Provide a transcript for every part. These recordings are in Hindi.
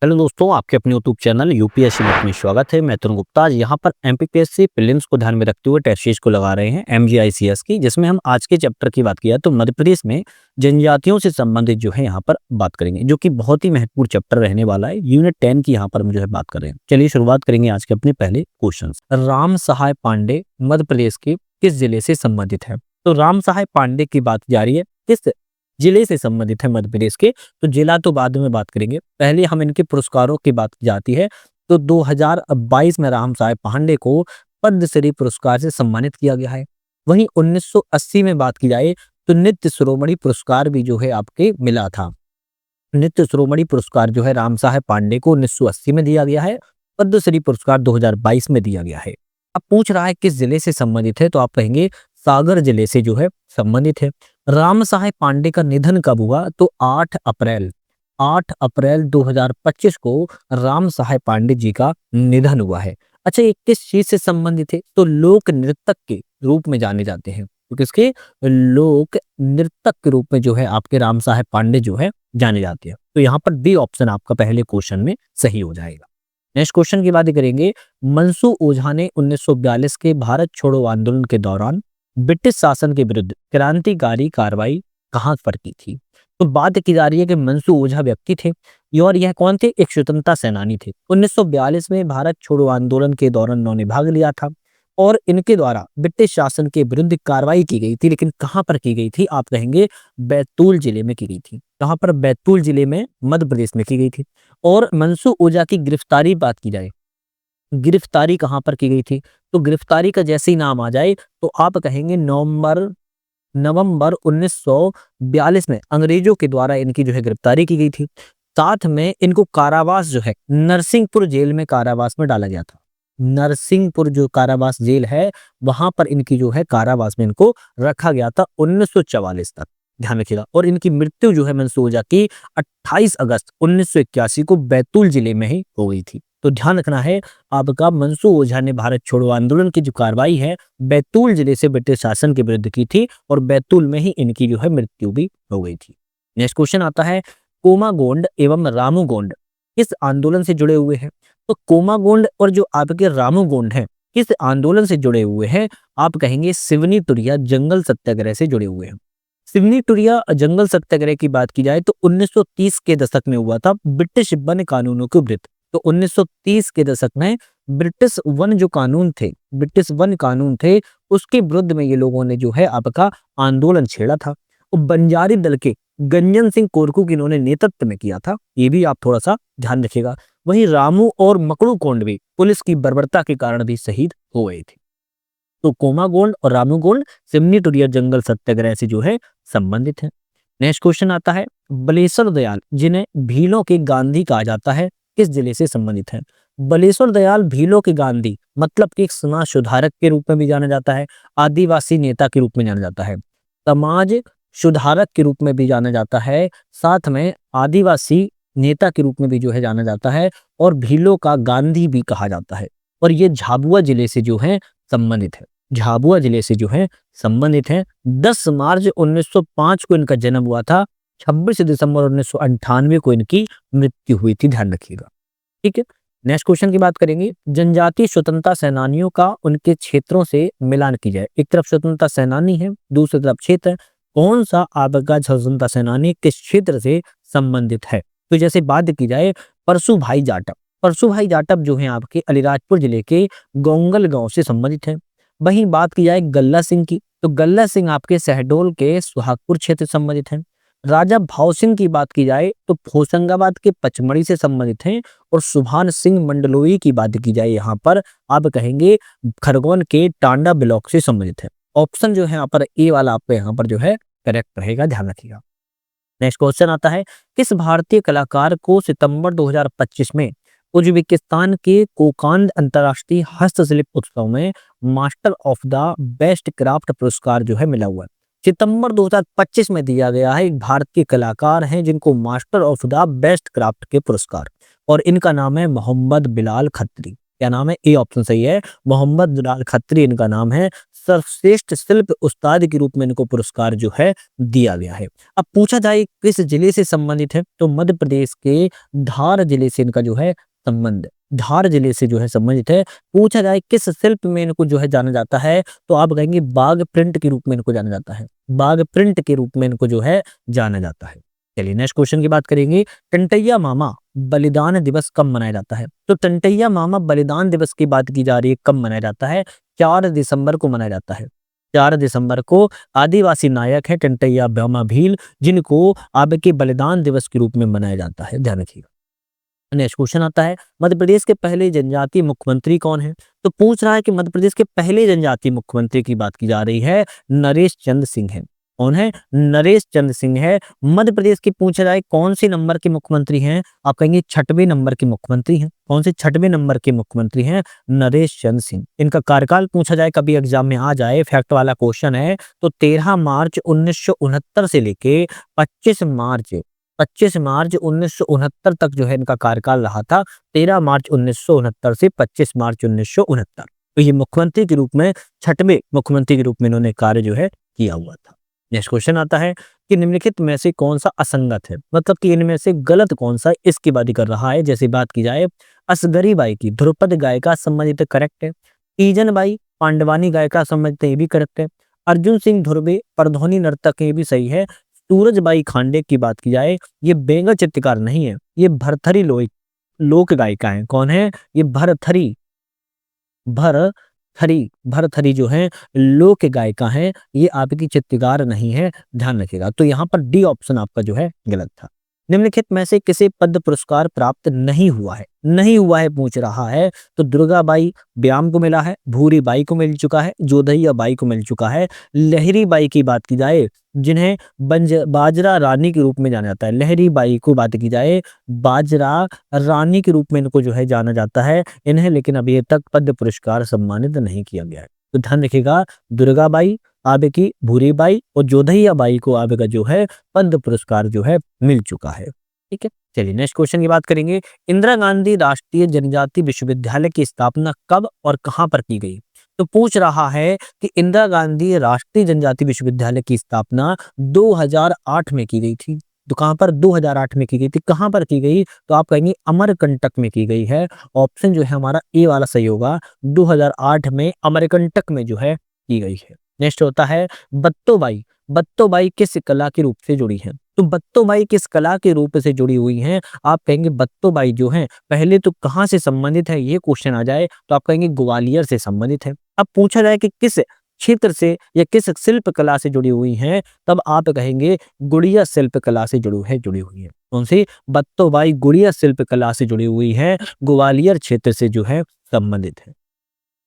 हेलो दोस्तों, आपके अपने यूट्यूब चैनल यूपीएससी बुक में स्वागत है। मैं तरुण गुप्ता। आज यहाँ पर एमपीपीएससी प्रीलिम्स को ध्यान में रखते हुए टेस्ट सीरीज को लगा रहे हैं एमजीआईसीएस की, जिसमें हम आज के चैप्टर की बात किया तो मध्य प्रदेश में जनजातियों से संबंधित जो है यहाँ पर बात करेंगे, जो कि बहुत ही महत्वपूर्ण चैप्टर रहने वाला है। यूनिट 10 की यहाँ पर हम जो है बात कर रहे हैं। चलिए शुरुआत करेंगे आज के अपने पहले क्वेश्चन। राम सहाय पांडे मध्य प्रदेश के किस जिले से संबंधित है? तो राम सहाय पांडे की बात जारी है, किस जिले से संबंधित है मध्य प्रदेश के? तो जिला तो बाद में बात करेंगे, पहले हम इनके पुरस्कारों की बात की जाती है। तो 2022 में राम साहेब पांडे को पद्मश्री पुरस्कार से सम्मानित किया गया है। वहीं 1980 में बात की जाए तो नित्य शिरोमणि पुरस्कार भी जो है आपके मिला था। नित्य शिरोमणि पुरस्कार जो है राम साहेब पांडे को 1980 में दिया गया है। पद्मश्री पुरस्कार 2022 में दिया गया है। अब पूछ रहा है किस जिले से संबंधित है, तो आप कहेंगे सागर जिले से जो है संबंधित है। राम साहेब पांडे का निधन कब हुआ? तो 8 अप्रैल 2025 को राम साहेब पांडे जी का निधन हुआ है। अच्छा, ये किस चीज से संबंधित है? तो लोक नृतक के रूप में जाने जाते हैं। तो किसके? लोक नृतक के रूप में जो है आपके राम साहेब पांडे जो है जाने जाते हैं। तो यहाँ पर बी ऑप्शन आपका पहले क्वेश्चन में सही हो जाएगा। नेक्स्ट क्वेश्चन की बात करेंगे। मनसू ओझा ने 1942 के भारत छोड़ो आंदोलन के दौरान ब्रिटिश शासन के विरुद्ध क्रांतिकारी कार्रवाई कहां पर की थी? तो बात की जा रही है कि मनसू ओझा व्यक्ति थे और यह कौन थे? एक स्वतंत्रता सेनानी थे। 1942 में भारत छोड़ो आंदोलन के दौरान इन्होंने भाग लिया था और इनके द्वारा ब्रिटिश शासन के विरुद्ध कार्रवाई की गई थी। लेकिन कहां पर की गई थी? आप कहेंगे बैतूल जिले में की गई थी। कहां पर? बैतूल जिले में मध्य प्रदेश में की गई थी। और मनसू ओझा की गिरफ्तारी बात की जाए, गिरफ्तारी कहां पर की गई थी? तो गिरफ्तारी का जैसे ही नाम आ जाए तो आप कहेंगे नवंबर 1942 में अंग्रेजों के द्वारा इनकी जो है गिरफ्तारी की गई थी। साथ में इनको कारावास जो है नरसिंहपुर जेल में कारावास में डाला गया था। नरसिंहपुर जो कारावास जेल है वहां पर इनकी जो है कारावास में इनको रखा गया था 1944 तक। ध्यान रखिएगा। और इनकी मृत्यु जो है मनसूर ओझा की 28 अगस्त 1981 को बैतूल जिले में ही हो गई थी। तो ध्यान रखना है आपका, मनसूर ओझा ने भारत छोड़ो आंदोलन की जो कार्रवाई है बैतूल जिले से ब्रिटिश शासन के विरुद्ध की थी और बैतूल में ही इनकी जो है मृत्यु भी हो गई थी। नेक्स्ट क्वेश्चन आता है, कोमागोंड एवं रामूगोंड किस आंदोलन से जुड़े हुए हैं? तो कोमागोंड और जो आपके रामूगोंड है किस आंदोलन से जुड़े हुए हैं? आप कहेंगे सिवनी टुरिया जंगल सत्याग्रह से जुड़े हुए हैं। सिवनी टुरिया जंगल सत्याग्रह की बात की जाए तो 1930 के दशक में हुआ था ब्रिटिश वन कानूनों के विरुद्ध। तो 1930 के दशक में ब्रिटिश वन जो कानून थे, ब्रिटिश वन कानून थे, उसके विरुद्ध में ये लोगों ने जो है आपका आंदोलन छेड़ा था। और बंजारी दल के गंजन सिंह कोरकू की इन्होंने नेतृत्व में किया था। ये भी आप थोड़ा सा ध्यान रखिएगा। वहीं रामू और मकड़ू कोंड भी पुलिस की बर्बरता के कारण भी शहीद हो गए थे। तो कोमागोंड और रामूगोंड सिवनी टुरिया जंगल सत्याग्रह से जो है संबंधित है। नेक्स्ट क्वेश्चन आता है, बलेश्वर दयाल जिन्हें भीलों के गांधी कहा जाता है किस जिले से संबंधित है? बलेश्वर दयाल भीलों के गांधी मतलब कि एक समाज सुधारक के रूप में भी जाना जाता है, आदिवासी नेता के रूप में जाना जाता है, समाज सुधारक के रूप में भी जाना जाता है, साथ में आदिवासी नेता के रूप में भी जो है जाना जाता है और भीलों का गांधी भी कहा जाता है। और ये झाबुआ जिले से जो है संबंधित है। झाबुआ जिले से जो है संबंधित है। 10 मार्च 1905 को इनका जन्म हुआ था। 26 दिसंबर 1998 को इनकी मृत्यु हुई थी। ध्यान रखिएगा, ठीक है। नेक्स्ट क्वेश्चन की बात करेंगे, जनजातीय स्वतंत्रता सेनानियों का उनके क्षेत्रों से मिलान की जाए। एक तरफ स्वतंत्रता सेनानी है, दूसरी तरफ क्षेत्र है। कौन सा आपका स्वतंत्रता सेनानी किस क्षेत्र से संबंधित है? तो जैसे बात की जाए परसू भाई जाटव, परसू भाई जाटव जो है आपके अलीराजपुर जिले के गोंगल गांव से संबंधित है। वहीं बात की जाए गल्ला सिंह की, तो गल्ला सिंह आपके शहडोल के सुहागपुर क्षेत्र से संबंधित हैं। राजा भाव सिंह की बात की जाए तो होशंगाबाद के पचमढ़ी से संबंधित हैं। और सुभान सिंह मंडलोई की बात की जाए यहाँ पर आप कहेंगे खरगोन के टांडा ब्लॉक से संबंधित है। ऑप्शन जो है यहाँ पर ए वाला आपका यहाँ पर जो है करेक्ट रहेगा। ध्यान रखिएगा। नेक्स्ट क्वेश्चन आता है, किस भारतीय कलाकार को सितंबर 2025 में उज्बेकिस्तान के कोकांड अंतर्राष्ट्रीय हस्तशिल्प उत्सव में master of the best craft पुरस्कार जो है मिला हुआ है? सितंबर 2025 में दिया गया है। एक भारतीय कलाकार हैं जिनको master of the best craft के पुरस्कार, और इनका नाम है मोहम्मद बिलाल खत्री। क्या नाम है? ए ऑप्शन सही है, मोहम्मद बिलाल खत्री इनका नाम है। सर्वश्रेष्ठ शिल्प उस्ताद के रूप में इनको पुरस्कार जो है दिया गया है। अब पूछा जाए किस जिले से संबंधित है, तो मध्य प्रदेश के धार जिले से इनका जो है संबंध, धार जिले से जो है संबंधित है। पूछा जाए किस शिल्प में इनको जो है जाना जाता है, तो आप कहेंगे बाघ प्रिंट के रूप में इनको जाना जाता है, बाघ प्रिंट के रूप में इनको जो है जाना जाता है। चलिए नेक्स्ट क्वेश्चन की बात करेंगे। टंटैया मामा बलिदान दिवस कब मनाया जाता है, तो टंटैया मामा बलिदान दिवस की बात की जा रही है, कब मनाया जाता है, 4 दिसंबर को मनाया जाता है। 4 दिसंबर को आदिवासी नायक है टंटैया मामा भील, जिनको आपके बलिदान दिवस के रूप में मनाया जाता है, ध्यान रखिएगा। नेक्स्ट क्वेश्चन आता है, मध्य प्रदेश के पहले जनजातीय मुख्यमंत्री कौन है, तो पूछ रहा है कि मध्य प्रदेश के पहले जनजातीय मुख्यमंत्री की बात की जा रही है, नरेश चंद्र सिंह है। कौन है, नरेश चंद्र सिंह है। मध्य प्रदेश की पूछा जाए कौन सी नंबर के मुख्यमंत्री हैं, आप कहेंगे 6वें नंबर के मुख्यमंत्री हैं। कौन से 6वें नंबर के मुख्यमंत्री हैं, नरेश चंद्र सिंह। इनका कार्यकाल पूछा जाए कभी एग्जाम में आ जाए, फैक्ट वाला क्वेश्चन है, तो 13 मार्च 1969 से लेके 25 मार्च 1969 तक जो है इनका कार्यकाल रहा था। 13 मार्च 1969 से 25 मार्च 1969। तो ये मुख्यमंत्री के रूप में 6वें मुख्यमंत्री के रूप में इन्होंने कार्य जो है किया हुआ था। नेक्स्ट क्वेश्चन आता है कि निम्नलिखित में से कौन सा असंगत है, मतलब कि इनमें से गलत कौन सा, इसकी बात कर रहा है। जैसे बात की जाए असगरी बाई की ध्रुपद गायिका संबंधित, करेक्ट है। तीजन बाई पांडवानी गायिका संबंधित, ये भी करेक्ट है। अर्जुन सिंह धुर्वे परधोनी नर्तक, ये भी सही है। सूरजबाई खांडे की बात की जाए, ये बेंगल चित्रकार नहीं है, ये भरथरी लोक गायिका है। कौन है, ये भरथरी भरथरी जो है लोक गायिका है, ये आपकी चित्रकार नहीं है, ध्यान रखिएगा। तो यहाँ पर डी ऑप्शन आपका जो है गलत था। निम्नलिखित में से किसे पद्म पुरस्कार प्राप्त नहीं हुआ है पूछ रहा है, तो दुर्गाबाई ब्याम को मिला है, भूरी बाई को मिल चुका है, जोधैया बाई को मिल चुका है। लहरी बाई की बात की जाए, जिन्हें बाजरा रानी के रूप में जाना जाता है, लहरी बाई को बात की जाए बाजरा रानी के रूप में इनको जो है जाना जाता है इन्हें, लेकिन अभी तक पद्म पुरस्कार सम्मानित नहीं किया गया है। तो ध्यान रखिएगा, दुर्गाबाई आपकी, भूरीबाई और जोधैया बाई को आपका जो है पद्म पुरस्कार जो है मिल चुका है। ठीक है, चलिए नेक्स्ट क्वेश्चन की बात करेंगे। इंदिरा गांधी राष्ट्रीय जनजातीय विश्वविद्यालय की स्थापना कब और कहां पर की गई, तो पूछ रहा है कि इंदिरा गांधी राष्ट्रीय जनजातीय विश्वविद्यालय की स्थापना 2008 में की गई थी। तो कहां पर, 2008 में की गई थी। कहां पर की गई, तो आप कहेंगे अमरकंटक में की गई है। ऑप्शन जो है हमारा ए वाला सही होगा, 2008 में अमरकंटक में जो है की गई है। नेक्स्ट होता है बत्तोबाई। बत्तोबाई किस कला के रूप से जुड़ी है, तो बत्तोबाई किस कला के रूप से जुड़ी हुई हैं, आप कहेंगे बत्तोबाई जो है पहले तो कहां से संबंधित है, ये क्वेश्चन आ जाए तो आप कहेंगे ग्वालियर से संबंधित है। अब पूछा जाए कि किस क्षेत्र से या किस शिल्प कला से जुड़ी हुई हैं, तब आप कहेंगे गुड़िया शिल्प कला से जुड़ी हुई है। कौन सी, बत्तोबाई गुड़िया शिल्प कला से जुड़ी हुई है, ग्वालियर क्षेत्र से जो है संबंधित है।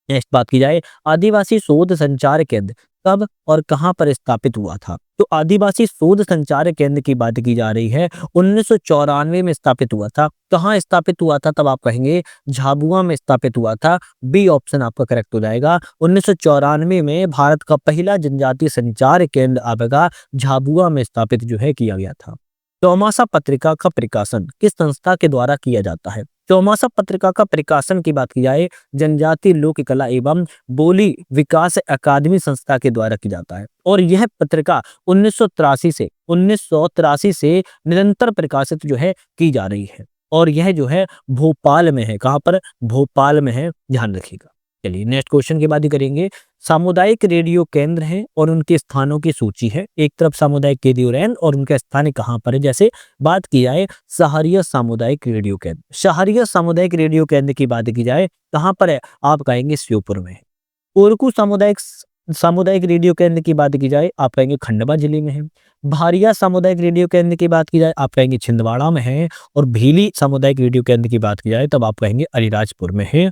नेक्स्ट बात की जाए आदिवासी शोध संचार केंद्र कब और कहां पर स्थापित हुआ था, तो आदिवासी शोध संचार केंद्र की बात की जा रही है, 1994 में स्थापित हुआ था। कहां स्थापित हुआ था, तब आप कहेंगे झाबुआ में स्थापित हुआ था। बी ऑप्शन आपका करेक्ट हो जाएगा। 1994 में भारत का पहला जनजातीय संचार केंद्र आपका झाबुआ में स्थापित जो है किया गया था। चौमासा पत्रिका का प्रकाशन किस संस्था के द्वारा किया जाता है, चौमासा पत्रिका का प्रकाशन की बात की जाए जनजातीय लोक कला एवं बोली विकास अकादमी संस्था के द्वारा की जाता है, और यह पत्रिका 1983 से निरंतर प्रकाशित जो है की जा रही है, और यह जो है भोपाल में है। कहां पर, भोपाल में है, ध्यान रखिएगा। चलिए नेक्स्ट क्वेश्चन की बात ही करेंगे। सामुदायिक रेडियो केंद्र हैं और उनके स्थानों की सूची है। एक तरफ सामुदायिक रेडियो रैन और उनका स्थान कहां पर है, जैसे बात की जाए सहारिया सामुदायिक रेडियो केंद्र, सहारिया सामुदायिक रेडियो केंद्र की बात की जाए कहां पर है, आप कहेंगे श्योपुर में है। कोरकू सामुदायिक रेडियो केंद्र की बात की जाए आप कहेंगे खंडवा जिले में है। भारिया सामुदायिक रेडियो केंद्र की बात की जाए आप कहेंगे छिंदवाड़ा में है, और भीली सामुदायिक रेडियो केंद्र की बात की जाए तब आप कहेंगे अलीराजपुर में है।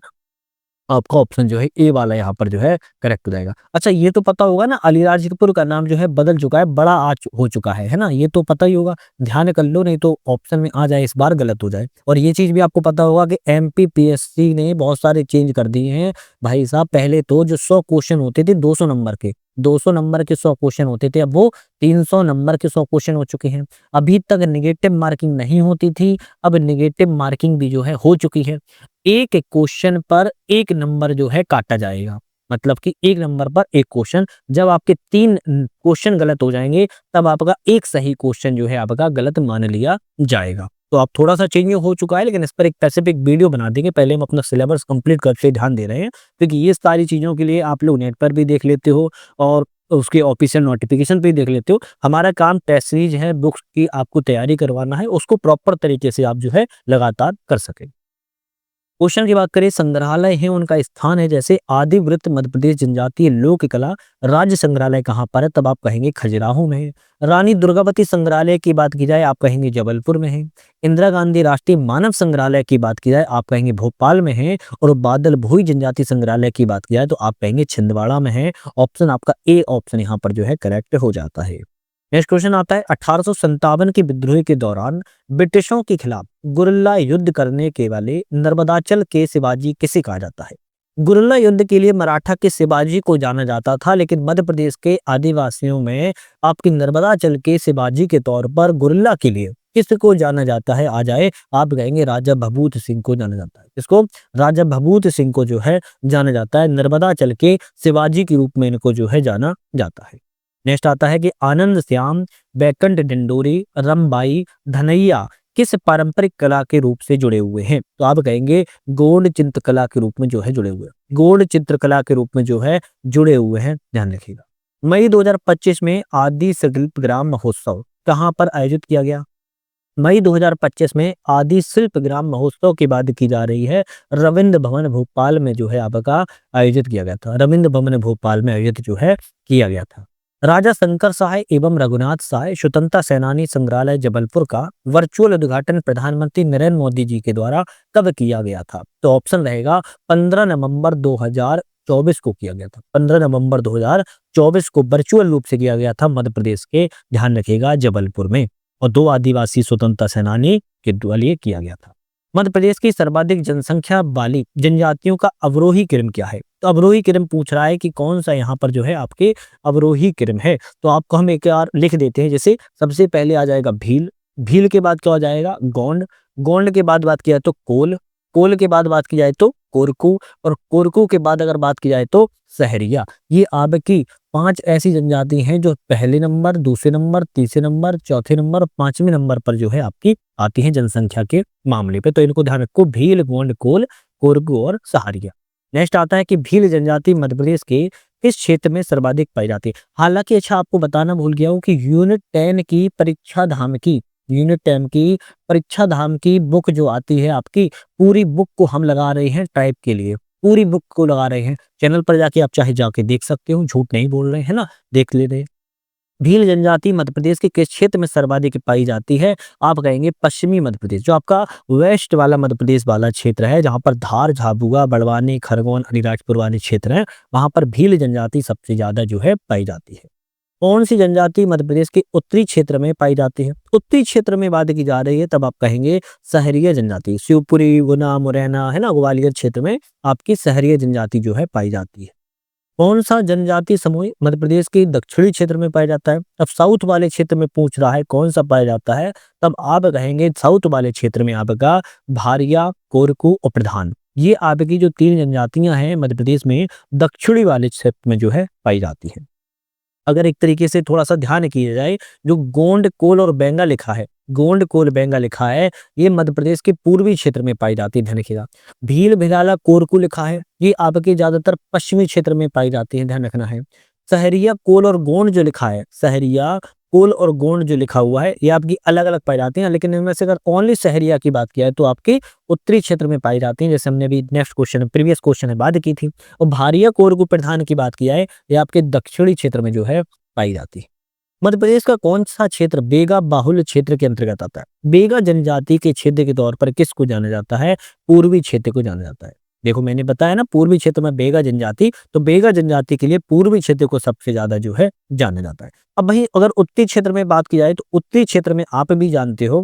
आपका ऑप्शन जो है ए वाला यहाँ पर जो है करेक्ट हो जाएगा। अच्छा, ये तो पता होगा ना, अलीराजपुर का नाम जो है बदल चुका है, बड़ा हो चुका है ना, ये तो पता ही होगा, ध्यान कर लो, नहीं तो ऑप्शन में आ जाए इस बार गलत हो जाए। और ये चीज भी आपको पता होगा कि एमपीपीएससी ने बहुत सारे चेंज कर दिए हैं भाई साहब। पहले तो जो 100 क्वेश्चन होते थे 200 नंबर के, 200 नंबर के 100 क्वेश्चन होते थे, अब वो 300 नंबर के 100 क्वेश्चन हो चुके हैं। अभी तक नेगेटिव मार्किंग नहीं होती थी, अब नेगेटिव मार्किंग भी जो है हो चुकी है। एक क्वेश्चन पर 1 नंबर जो है काटा जाएगा, मतलब कि एक नंबर पर एक क्वेश्चन। जब आपके 3 क्वेश्चन गलत हो जाएंगे तब आपका एक सही क्वेश्चन जो है आपका गलत मान लिया जाएगा। तो अब थोड़ा-सा चेंज हो चुका है, लेकिन इस पर एक स्पेसिफिक वीडियो बना देंगे। पहले हम अपना सिलेबस कंप्लीट करते ध्यान दे रहे हैं, क्योंकि ये सारी चीज़ों के लिए आप लोग नेट पर भी देख लेते हो और उसके ऑफिशियल नोटिफिकेशन पे भी देख लेते हो। हमारा काम टेस्ट सीरीज है, बुक्स की आपको तैयारी करवाना है, उसको प्रॉपर तरीके से आप जो है लगातार कर सकें। क्वेश्चन की बात करें, संग्रहालय है उनका स्थान है, जैसे आदिवृत्त मध्य प्रदेश जनजातीय लोक कला राज्य संग्रहालय कहाँ पर है, तब आप कहेंगे खजुराहो में है। रानी दुर्गावती संग्रहालय की बात की जाए आप कहेंगे जबलपुर में है। इंदिरा गांधी राष्ट्रीय मानव संग्रहालय की बात की जाए आप कहेंगे भोपाल में है। और बादल भोई जनजातीय संग्रहालय की बात की जाए तो आप कहेंगे छिंदवाड़ा में है। ऑप्शन आपका ए ऑप्शन यहाँ पर जो है करेक्ट हो जाता है। नेक्स्ट क्वेश्चन आता है, 1857 के विद्रोह के दौरान ब्रिटिशों के खिलाफ गुरिल्ला युद्ध करने के वाले नर्मदाचल के शिवाजी किसे कहा जाता है। गुरिल्ला युद्ध के लिए मराठा के शिवाजी को जाना जाता था, लेकिन मध्य प्रदेश के आदिवासियों में आपकी नर्मदाचल के शिवाजी के तौर पर गुरिल्ला के लिए किसको जाना जाता है आ जाए, आप कहेंगे राजा भभूत सिंह को जाना जाता है। किसको? राजा भभूत सिंह को जो है जाना जाता है। नर्मदाचल के शिवाजी के रूप में इनको जो है जाना जाता है। नेक्स्ट आता है कि आनंद श्याम, बैकंठ डिंडोरी, रमबाई, धनैया किस पारंपरिक कला के रूप से जुड़े हुए हैं, तो आप कहेंगे गौड़ चित्रकला के रूप में जो है जुड़े हुए हैं। गौड़ चित्रकला के रूप में जो है जुड़े हुए हैं, ध्यान रखिएगा। मई 2025 में आदि शिल्प ग्राम महोत्सव कहाँ पर आयोजित किया गया। मई 2025 में आदि शिल्प ग्राम महोत्सव की बात की जा रही है, रविंद्र भवन भोपाल में जो है आपका आयोजित किया गया था। रविंद्र भवन भोपाल में आयोजित जो है किया गया था। राजा शंकर सहाय एवं रघुनाथ सहाय स्वतंत्रता सेनानी संग्रहालय जबलपुर का वर्चुअल उद्घाटन प्रधानमंत्री नरेंद्र मोदी जी के द्वारा कब किया गया था, तो ऑप्शन रहेगा 15 नवंबर 2024 को किया गया था। 15 नवंबर 2024 को वर्चुअल रूप से किया गया था मध्य प्रदेश के, ध्यान रखिएगा, जबलपुर में। और 2 आदिवासी स्वतंत्रता सेनानी के द्वारा किया गया था। मध्य प्रदेश की सर्वाधिक जनसंख्या वाली जनजातियों का अवरोही क्रम क्या है, तो अवरोही क्रम पूछ रहा है कि कौन सा यहाँ पर जो है आपके अवरोही क्रम है, तो आपको हम एक बार लिख देते हैं। जैसे सबसे पहले आ जाएगा भील, भील के बाद क्या हो जाएगा गोंड, गोंड के बाद बात की जाए तो कोल, कोल के बाद बात की जाए तो कोरकू, और कोरकू के बाद अगर बात की जाए तो सहरिया। ये आपकी 5 ऐसी जनजाति हैं जो पहले नंबर, दूसरे नंबर, तीसरे नंबर, चौथे नंबर, 5वें नंबर पर जो है आपकी आती हैं जनसंख्या के मामले पे। तो इनको ध्यान रखो, भील, गोंड, कोल, कोरकू और सहारिया। नेक्स्ट आता है कि भील जनजाति मध्य प्रदेश के किस क्षेत्र में सर्वाधिक पाई जाती है। हालांकि अच्छा आपको बताना भूल गया हूँ कि यूनिट 10 की परीक्षा धाम की, यूनिट 10 की परीक्षा धाम की बुक जो आती है आपकी, पूरी बुक को हम लगा रहे हैं टाइप के लिए, पूरी बुक को लगा रहे हैं। चैनल पर जाके आप चाहे जाके देख सकते हो, झूठ नहीं बोल रहे हैं ना, देख ले रहे। भील जनजाति मध्य प्रदेश के किस क्षेत्र में सर्वाधिक पाई जाती है, आप कहेंगे पश्चिमी मध्य प्रदेश, जो आपका वेस्ट वाला मध्य प्रदेश वाला क्षेत्र है, जहां पर धार, झाबुआ, बड़वानी, खरगोन, अलीराजपुर वाले क्षेत्र हैं, वहां पर भील जनजाति सबसे ज्यादा जो है पाई जाती है। कौन सी जनजाति मध्य प्रदेश के उत्तरी क्षेत्र में पाई जाती है, उत्तरी क्षेत्र में बात की जा रही है, तब आप कहेंगे सहरिया जनजाति। शिवपुरी, गुना, मुरैना है ना, ग्वालियर क्षेत्र में आपकी सहरिया जनजाति जो है पाई जाती है। कौन सा जनजाति समूह मध्य प्रदेश के दक्षिणी क्षेत्र में पाया जाता है। अब साउथ वाले क्षेत्र में पूछ रहा है कौन सा पाया जाता है, तब आप कहेंगे साउथ वाले क्षेत्र में आपका भारिया, कोरकू और प्रधान, ये आपकी जो 3 जनजातियां हैं मध्य प्रदेश में दक्षिणी वाले क्षेत्र में जो है पाई जाती है। अगर एक तरीके से थोड़ा सा ध्यान किया जाए, जो गोंड, कोल और बेंगा लिखा है, गोंड, कोल, बेंगा लिखा है, ये मध्य प्रदेश के पूर्वी क्षेत्र में पाई जाती है, ध्यान रखिएगा। भील, भिलाला, कोरकू लिखा है, ये आपके ज्यादातर पश्चिमी क्षेत्र में पाई जाती है, ध्यान रखना है। सहरिया, कोल और गोंड जो लिखा है, सहरिया, कोल और गोंड जो लिखा हुआ है, ये आपकी अलग अलग पाई जाती हैं, लेकिन इनमें से अगर ओनली सहरिया की बात किया है तो आपके उत्तरी क्षेत्र में पाई जाती हैं, जैसे हमने अभी नेक्स्ट क्वेश्चन, प्रीवियस क्वेश्चन में बात की थी। और भारिया, कोरकू, प्रधान की बात किया है, ये आपके दक्षिणी क्षेत्र में जो है पाई जाती है। मध्य प्रदेश का कौन सा क्षेत्र बेगा बाहुल्य क्षेत्र के अंतर्गत आता है। बेगा जनजाति के क्षेत्र के तौर पर किसको जाना जाता है, पूर्वी क्षेत्र को जाना जाता है। देखो मैंने बताया ना, पूर्वी क्षेत्र में बेगा जनजाति, तो बेगा जनजाति के लिए पूर्वी क्षेत्र को सबसे ज्यादा जो है जाना जाता है। अब वहीं अगर उत्तरी क्षेत्र में बात की जाए तो उत्तरी क्षेत्र में आप भी जानते हो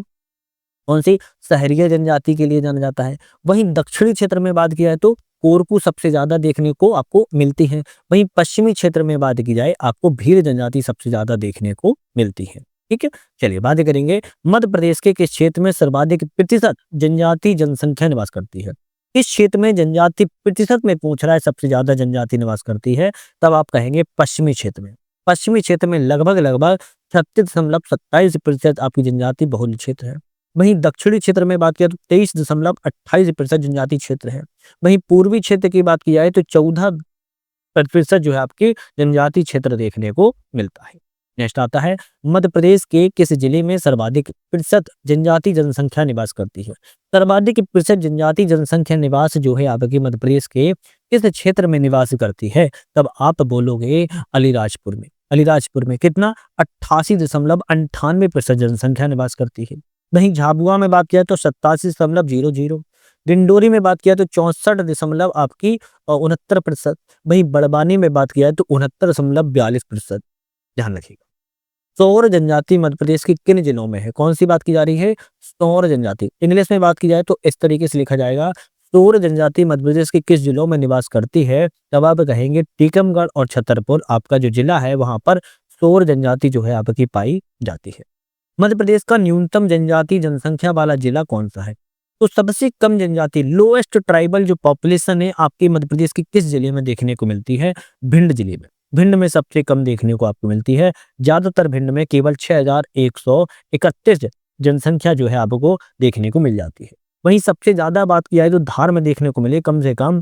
कौन सी, सहरिया जनजाति के लिए जाना जाता है। वहीं दक्षिणी क्षेत्र में बात की जाए तो कोरकू सबसे ज्यादा देखने को आपको मिलती है। वहीं पश्चिमी क्षेत्र में बात की जाए आपको भील जनजाति सबसे ज्यादा देखने को मिलती है। ठीक है, चलिए बात करेंगे मध्य प्रदेश के किस क्षेत्र में सर्वाधिक प्रतिशत जनजाति जनसंख्या निवास करती है। किस क्षेत्र में जनजाति प्रतिशत में पूछ रहा है सबसे ज्यादा जनजाति निवास करती है, तब आप कहेंगे पश्चिमी क्षेत्र में। पश्चिमी क्षेत्र में लगभग लगभग 36.27% आपकी जनजाति बहुल क्षेत्र है। वहीं दक्षिणी क्षेत्र में बात किया तो 23.28% जनजाति क्षेत्र है। वहीं पूर्वी क्षेत्र की बात की जाए तो 14% जो है आपके जनजाति क्षेत्र देखने को मिलता है। नेक्स्ट आता है, मध्य प्रदेश के किस जिले में सर्वाधिक प्रतिशत जनजाति जनसंख्या निवास करती है। सर्वाधिक प्रतिशत जनजाति जनसंख्या निवास जो है आपके मध्य प्रदेश के किस क्षेत्र में निवास करती है, तब आप बोलोगे अलीराजपुर में। अलीराजपुर में कितना 88.98% जनसंख्या निवास करती है। वहीं झाबुआ में बात किया तो 87.00, डिंडोरी में बात किया तो 64 दशमलव आपकी 69%, वहीं बड़वानी में बात किया तो 69.42%। ध्यान रखिएगा। सौर जनजाति मध्य प्रदेश के किन जिलों में है, कौन सी बात की जा रही है, सौर जनजाति। इंग्लिश में बात की जाए तो इस तरीके से लिखा जाएगा, सौर जनजाति मध्य प्रदेश के किस जिलों में निवास करती है, तब आप कहेंगे टीकमगढ़ और छतरपुर आपका जो जिला है वहां पर सौर जनजाति जो है आपकी पाई जाती है। मध्य प्रदेश का न्यूनतम जनजाति जनसंख्या वाला जिला कौन सा है, तो सबसे कम जनजाति लोएस्ट ट्राइबल जो पॉपुलेशन है आपके मध्य प्रदेश के किस जिले में देखने को मिलती है, भिंड जिले में। भिंड में सबसे कम देखने को आपको मिलती है। ज्यादातर भिंड में केवल 6131 जनसंख्या जो है आपको देखने को मिल जाती है। वहीं सबसे ज्यादा बात की जाए तो धार में देखने को मिले कम से कम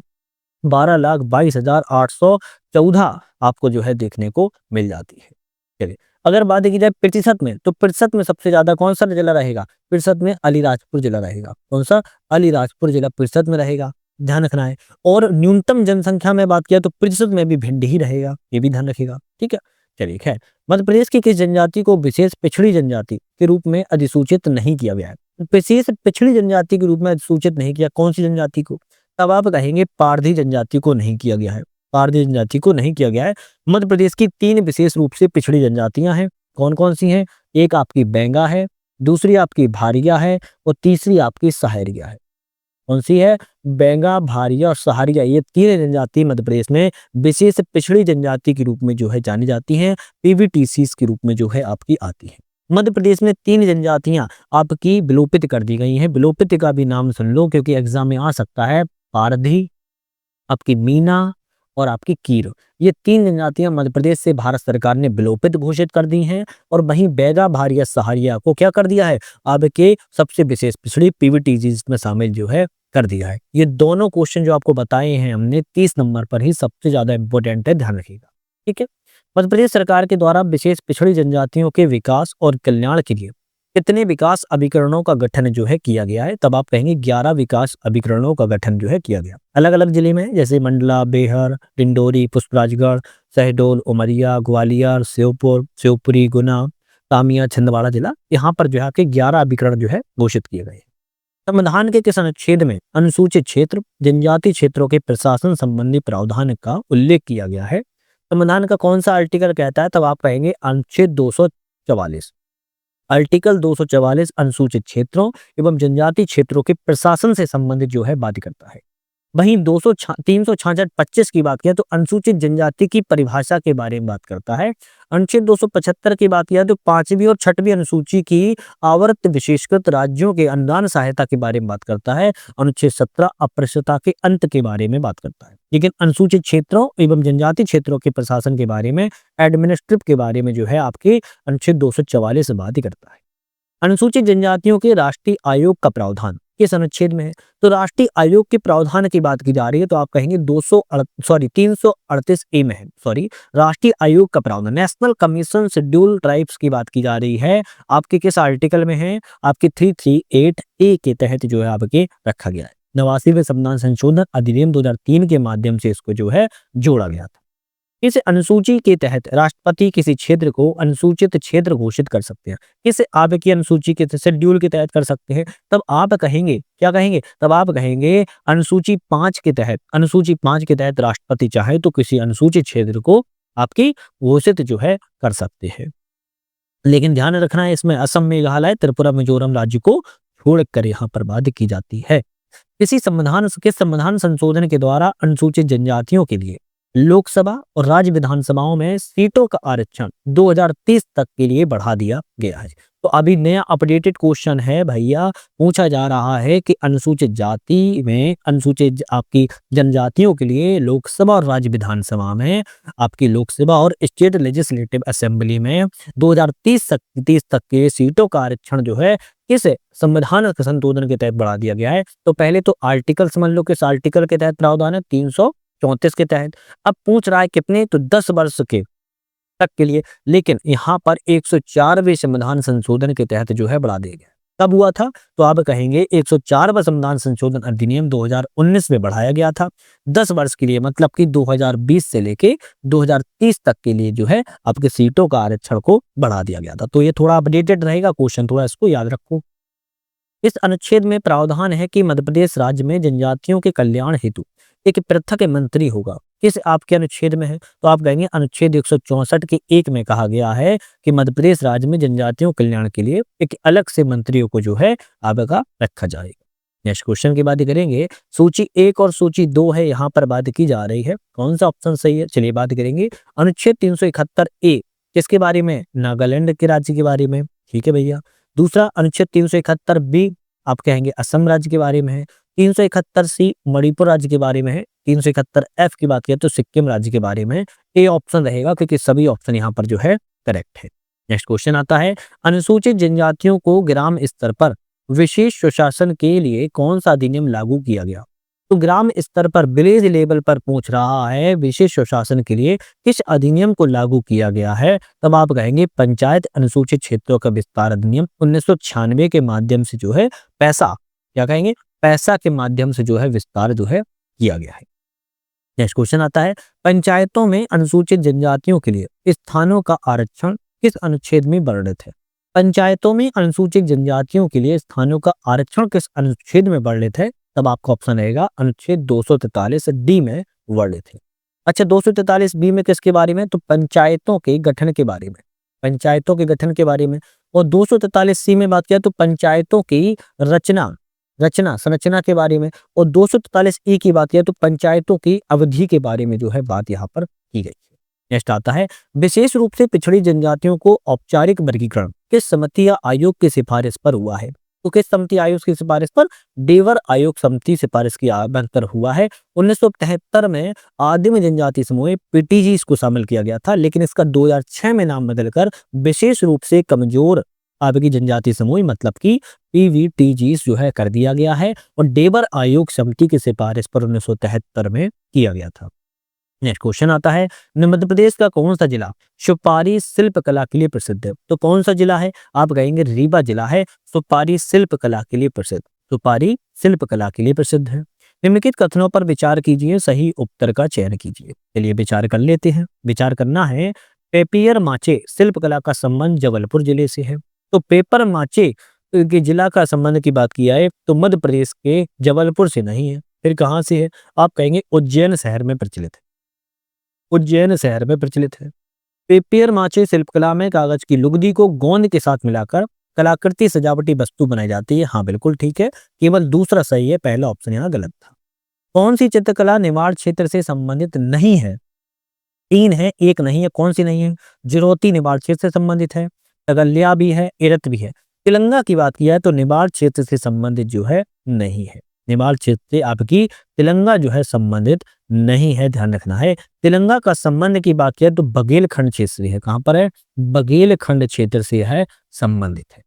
12,22,814 आपको जो है देखने को मिल जाती है। चलिए, अगर बात की जाए प्रतिशत में, तो प्रतिशत में सबसे ज्यादा कौन सा जिला रहेगा, प्रतिशत में अलीराजपुर जिला रहेगा। कौन सा, अलीराजपुर जिला प्रतिशत में रहेगा, ध्यान रखना है। और न्यूनतम जनसंख्या में बात किया तो प्रतिशत में भी भिंड ही रहेगा, ये भी ध्यान रखिएगा। ठीक है, चलिए खैर, मध्य प्रदेश की किस जनजाति को विशेष पिछड़ी जनजाति के रूप में अधिसूचित नहीं किया गया है। विशेष पिछड़ी जनजाति के रूप में अधिसूचित नहीं किया, कौन सी जनजाति को, तब आप कहेंगे पारधी जनजाति को नहीं किया गया है। पारधी जनजाति को नहीं किया गया है। मध्य प्रदेश की 3 विशेष रूप से पिछड़ी जनजातियां हैं, कौन कौन सी हैं, एक आपकी बेंगा है, दूसरी आपकी भारिया है और तीसरी आपकी सहारिया है। कौन सी है, बेंगा, भारिया और सहारिया, ये 3 जनजाति मध्य प्रदेश में विशेष पिछड़ी जनजाति के रूप में जो है जानी जाती हैं, पीवीटीसीज के रूप में जो है आपकी आती है। मध्य प्रदेश में 3 जनजातियां आपकी विलोपित कर दी गई हैं। विलोपित का भी नाम सुन लो क्योंकि एग्जाम में आ सकता है। पारधी, आपकी मीना और आपकी कीर, ये 3 जनजातियां मध्य प्रदेश से भारत सरकार ने विलोपित घोषित कर दी हैं। और वहीं बेगा, भारिया, सहारिया को क्या कर दिया है, आपके सबसे विशेष पिछड़ी पीवीटीसीज में शामिल जो है कर दिया है। ये दोनों क्वेश्चन जो आपको बताए हैं हमने 30 नंबर पर ही सबसे ज्यादा इंपॉर्टेंट है, ध्यान रखिएगा। ठीक है, मध्य प्रदेश सरकार के द्वारा विशेष पिछड़ी जनजातियों के विकास और कल्याण के लिए कितने विकास अभिकरणों का गठन जो है किया गया है, तब आप कहेंगे 11 विकास अभिकरणों का गठन जो है किया गया अलग अलग जिले में, जैसे मंडला, बेहर, डिंडोरी, पुष्पराजगढ़, शहडोल, उमरिया, ग्वालियर, श्योपुर, शिवपुरी, गुना, तामिया, छिंदवाड़ा जिला, यहाँ पर जो है आपके 11 अभिकरण जो है घोषित किए गए। संविधान के किस अनुच्छेद में अनुसूचित क्षेत्र जनजाति क्षेत्रों के प्रशासन संबंधी प्रावधान का उल्लेख किया गया है। संविधान का कौन सा आर्टिकल कहता है, तब आप कहेंगे अनुच्छेद 244। आर्टिकल 244 अनुसूचित क्षेत्रों एवं जनजाति क्षेत्रों के प्रशासन से संबंधित जो है बात करता है। वहीं 366(25) की बात किया तो अनुसूचित जनजाति की परिभाषा के बारे में बात करता है। अनुच्छेद 275 की बात किया तो 5वीं और 6वीं अनुसूची की आवर्त विशेषकृत राज्यों के अनुदान सहायता के बारे में बात करता है। अनुच्छेद 17 अस्पृश्यता के अंत के बारे में बात करता है। लेकिन अनुसूचित क्षेत्रों एवं जनजाति क्षेत्रों के प्रशासन के बारे में, एडमिनिस्ट्रेटिव के बारे में जो है आपके अनुच्छेद 244 बात ही करता है। अनुसूचित जनजातियों के राष्ट्रीय आयोग का प्रावधान किस अनुच्छेद में है, तो राष्ट्रीय आयोग के प्रावधान की बात की जा रही है तो आप कहेंगे 338 ए में है। राष्ट्रीय आयोग का प्रावधान, नेशनल कमीशन शेड्यूल ट्राइब्स की बात की जा रही है, आपके किस आर्टिकल में है, आपके 338 ए के तहत जो है आपके रखा गया है। 89वें संविधान संशोधन अधिनियम 2003 के माध्यम से इसको जो है जोड़ा गया था। इस अनुसूची के तहत राष्ट्रपति किसी क्षेत्र को अनुसूचित क्षेत्र घोषित कर सकते हैं। किस आपकी अनुसूची के शेड्यूल के तहत कर सकते हैं, तब आप कहेंगे क्या कहेंगे, तब आप कहेंगे अनुसूची 5 के तहत। अनुसूची 5 के तहत राष्ट्रपति चाहे तो किसी अनुसूचित क्षेत्र को आपकी घोषित जो है कर सकते हैं। लेकिन ध्यान रखना है, इसमें असम, मेघालय, त्रिपुरा, मिजोरम राज्य को छोड़कर यहाँ पर बात की जाती है। किस संविधान संशोधन के द्वारा अनुसूचित जनजातियों के लिए लोकसभा और राज्य विधानसभाओं में सीटों का आरक्षण 2030 तक के लिए बढ़ा दिया गया है। तो अभी नया अपडेटेड क्वेश्चन है भैया, पूछा जा रहा है कि अनुसूचित जाति में आपकी जनजातियों के लिए लोकसभा और राज्य विधानसभा में आपकी लोकसभा और स्टेट लेजिस्लेटिव असेंबली में 2030 तक 30 तक के सीटों का आरक्षण जो है किस संविधान के संशोधन के तहत बढ़ा दिया गया है। तो पहले तो आर्टिकल समझ लो, किस आर्टिकल के तहत प्रावधान है, 334 के तहत। अब पूछ रहा है कितने, तो 10 वर्ष के तक के लिए, लेकिन यहाँ पर 104वें संविधान संशोधन के तहत जो है बढ़ा दिया गया। कब हुआ था, तो आप कहेंगे 104वां संविधान संशोधन अधिनियम 2019 में बढ़ाया गया था 10 वर्ष के लिए, मतलब कि 2020 से लेके 2030 तक के लिए जो है आपके सीटों का आरक्षण को बढ़ा दिया गया था। तो ये थोड़ा अपडेटेड रहेगा क्वेश्चन, थोड़ा इसको याद रखो। इस अनुच्छेद में प्रावधान है कि मध्य प्रदेश राज्य में जनजातियों के कल्याण हेतु एक पृथक मंत्री होगा। किस आपके अनुच्छेद में है, तो आप कहेंगे अनुच्छेद 164 के 1 में कहा गया है कि मध्य प्रदेश राज्य में जनजातियों कल्याण के लिए एक अलग से मंत्रियों को जो है आपका रखा जाएगा। नेक्स्ट क्वेश्चन की बात करेंगे, सूची 1 और सूची 2 है, यहाँ पर बात की जा रही है, कौन सा ऑप्शन सही है, चलिए बात करेंगे। अनुच्छेद 371 किसके बारे में, नागालैंड के राज्य के बारे में, ठीक है भैया। दूसरा अनुच्छेद 371 बी आप कहेंगे असम राज्य के बारे में है। 371 सी मणिपुर राज्य के बारे में है। 371 एफ की बात करें तो सिक्किम राज्य के बारे में। ए ऑप्शन रहेगा क्योंकि सभी ऑप्शन यहाँ पर जो है करेक्ट है। नेक्स्ट क्वेश्चन आता है, अनुसूचित जनजातियों को ग्राम स्तर पर विशेष सुशासन के लिए कौन सा अधिनियम लागू किया गया। तो ग्राम स्तर पर विलेज लेवल पर पूछ रहा है विशेष सुशासन के लिए किस अधिनियम को लागू किया गया है, तब आप कहेंगे पंचायत अनुसूचित क्षेत्रों का विस्तार अधिनियम 1996 के माध्यम से जो है पैसा, क्या कहेंगे, पैसा के माध्यम से जो है विस्तार जो है किया गया है। नेक्स्ट क्वेश्चन आता है, पंचायतों में अनुसूचित जनजातियों के लिए स्थानों का आरक्षण किस अनुच्छेद में वर्णित है। पंचायतों में अनुसूचित जनजातियों के लिए स्थानों का आरक्षण किस अनुच्छेद में वर्णित है, तब आपका ऑप्शन रहेगा अनुच्छेद 243 डी में वर्णित है। अच्छा, 243 बी में किसके बारे में, तो पंचायतों के गठन के बारे में, पंचायतों के गठन के बारे में। और 243 सी में बात किया तो पंचायतों की संरचना के बारे में। और 243 ई की बात किया तो पंचायतों की अवधि के बारे में जो है बात यहाँ पर की गई है। नेक्स्ट आता है, विशेष रूप से पिछड़ी जनजातियों को औपचारिक वर्गीकरण किस समिति या आयोग की सिफारिश पर हुआ है। तो किस समिति आयोग की सिफारिश पर, डेवर आयोग समिति सिफारिश की पर हुआ है। 1973 में आदिम जनजाति समूह पीटीजी इसको शामिल किया गया था, लेकिन इसका 2006 में नाम बदलकर विशेष रूप से कमजोर आपकी जनजाति समूह मतलब कि पीवीटीजी जो है कर दिया गया है। और डेवर आयोग समिति की सिफारिश पर 1973 में किया गया था। नेक्स्ट क्वेश्चन आता है, मध्य प्रदेश का कौन सा जिला सुपारी शिल्प कला के लिए प्रसिद्ध है। तो कौन सा जिला है, आप कहेंगे रीवा जिला है सुपारी शिल्प कला के लिए प्रसिद्ध, सुपारी शिल्प कला के लिए प्रसिद्ध है। निम्नलिखित कथनों पर विचार कीजिए, सही उत्तर का चयन कीजिए। चलिए विचार कर लेते हैं। विचार करना है, पेपियर माचे शिल्प कला का संबंध जबलपुर जिले से है। तो पेपर माचे के जिला का संबंध की बात किया है तो मध्य प्रदेश के जबलपुर से नहीं है, फिर कहां से है, आप कहेंगे उज्जैन शहर में प्रचलित है, उज्जैन शहर में प्रचलित है। पेपियर माचे शिल्पकला में कागज की लुगदी को गोंद के साथ मिलाकर कलाकृति सजावटी वस्तु बनाई जाती है। हाँ बिल्कुल ठीक है, केवल दूसरा सही है, पहला ऑप्शन यहाँ गलत था। कौन सी चित्रकला निवाड़ क्षेत्र से संबंधित नहीं है, 3 है, 1 नहीं है, कौन सी नहीं है, जरोती निवाड़ क्षेत्र से संबंधित है, तगल्या भी है, एरत भी है। तिलंगा की बात किया है तो निवाड़ क्षेत्र से संबंधित जो है नहीं है, निवाड़ क्षेत्र से आपकी तिलंगा जो है संबंधित नहीं है, ध्यान रखना है। तिलंगा का संबंध की बात किया तो बघेलखंड क्षेत्र से है, कहां पर है, बघेलखंड क्षेत्र से है, संबंधित है।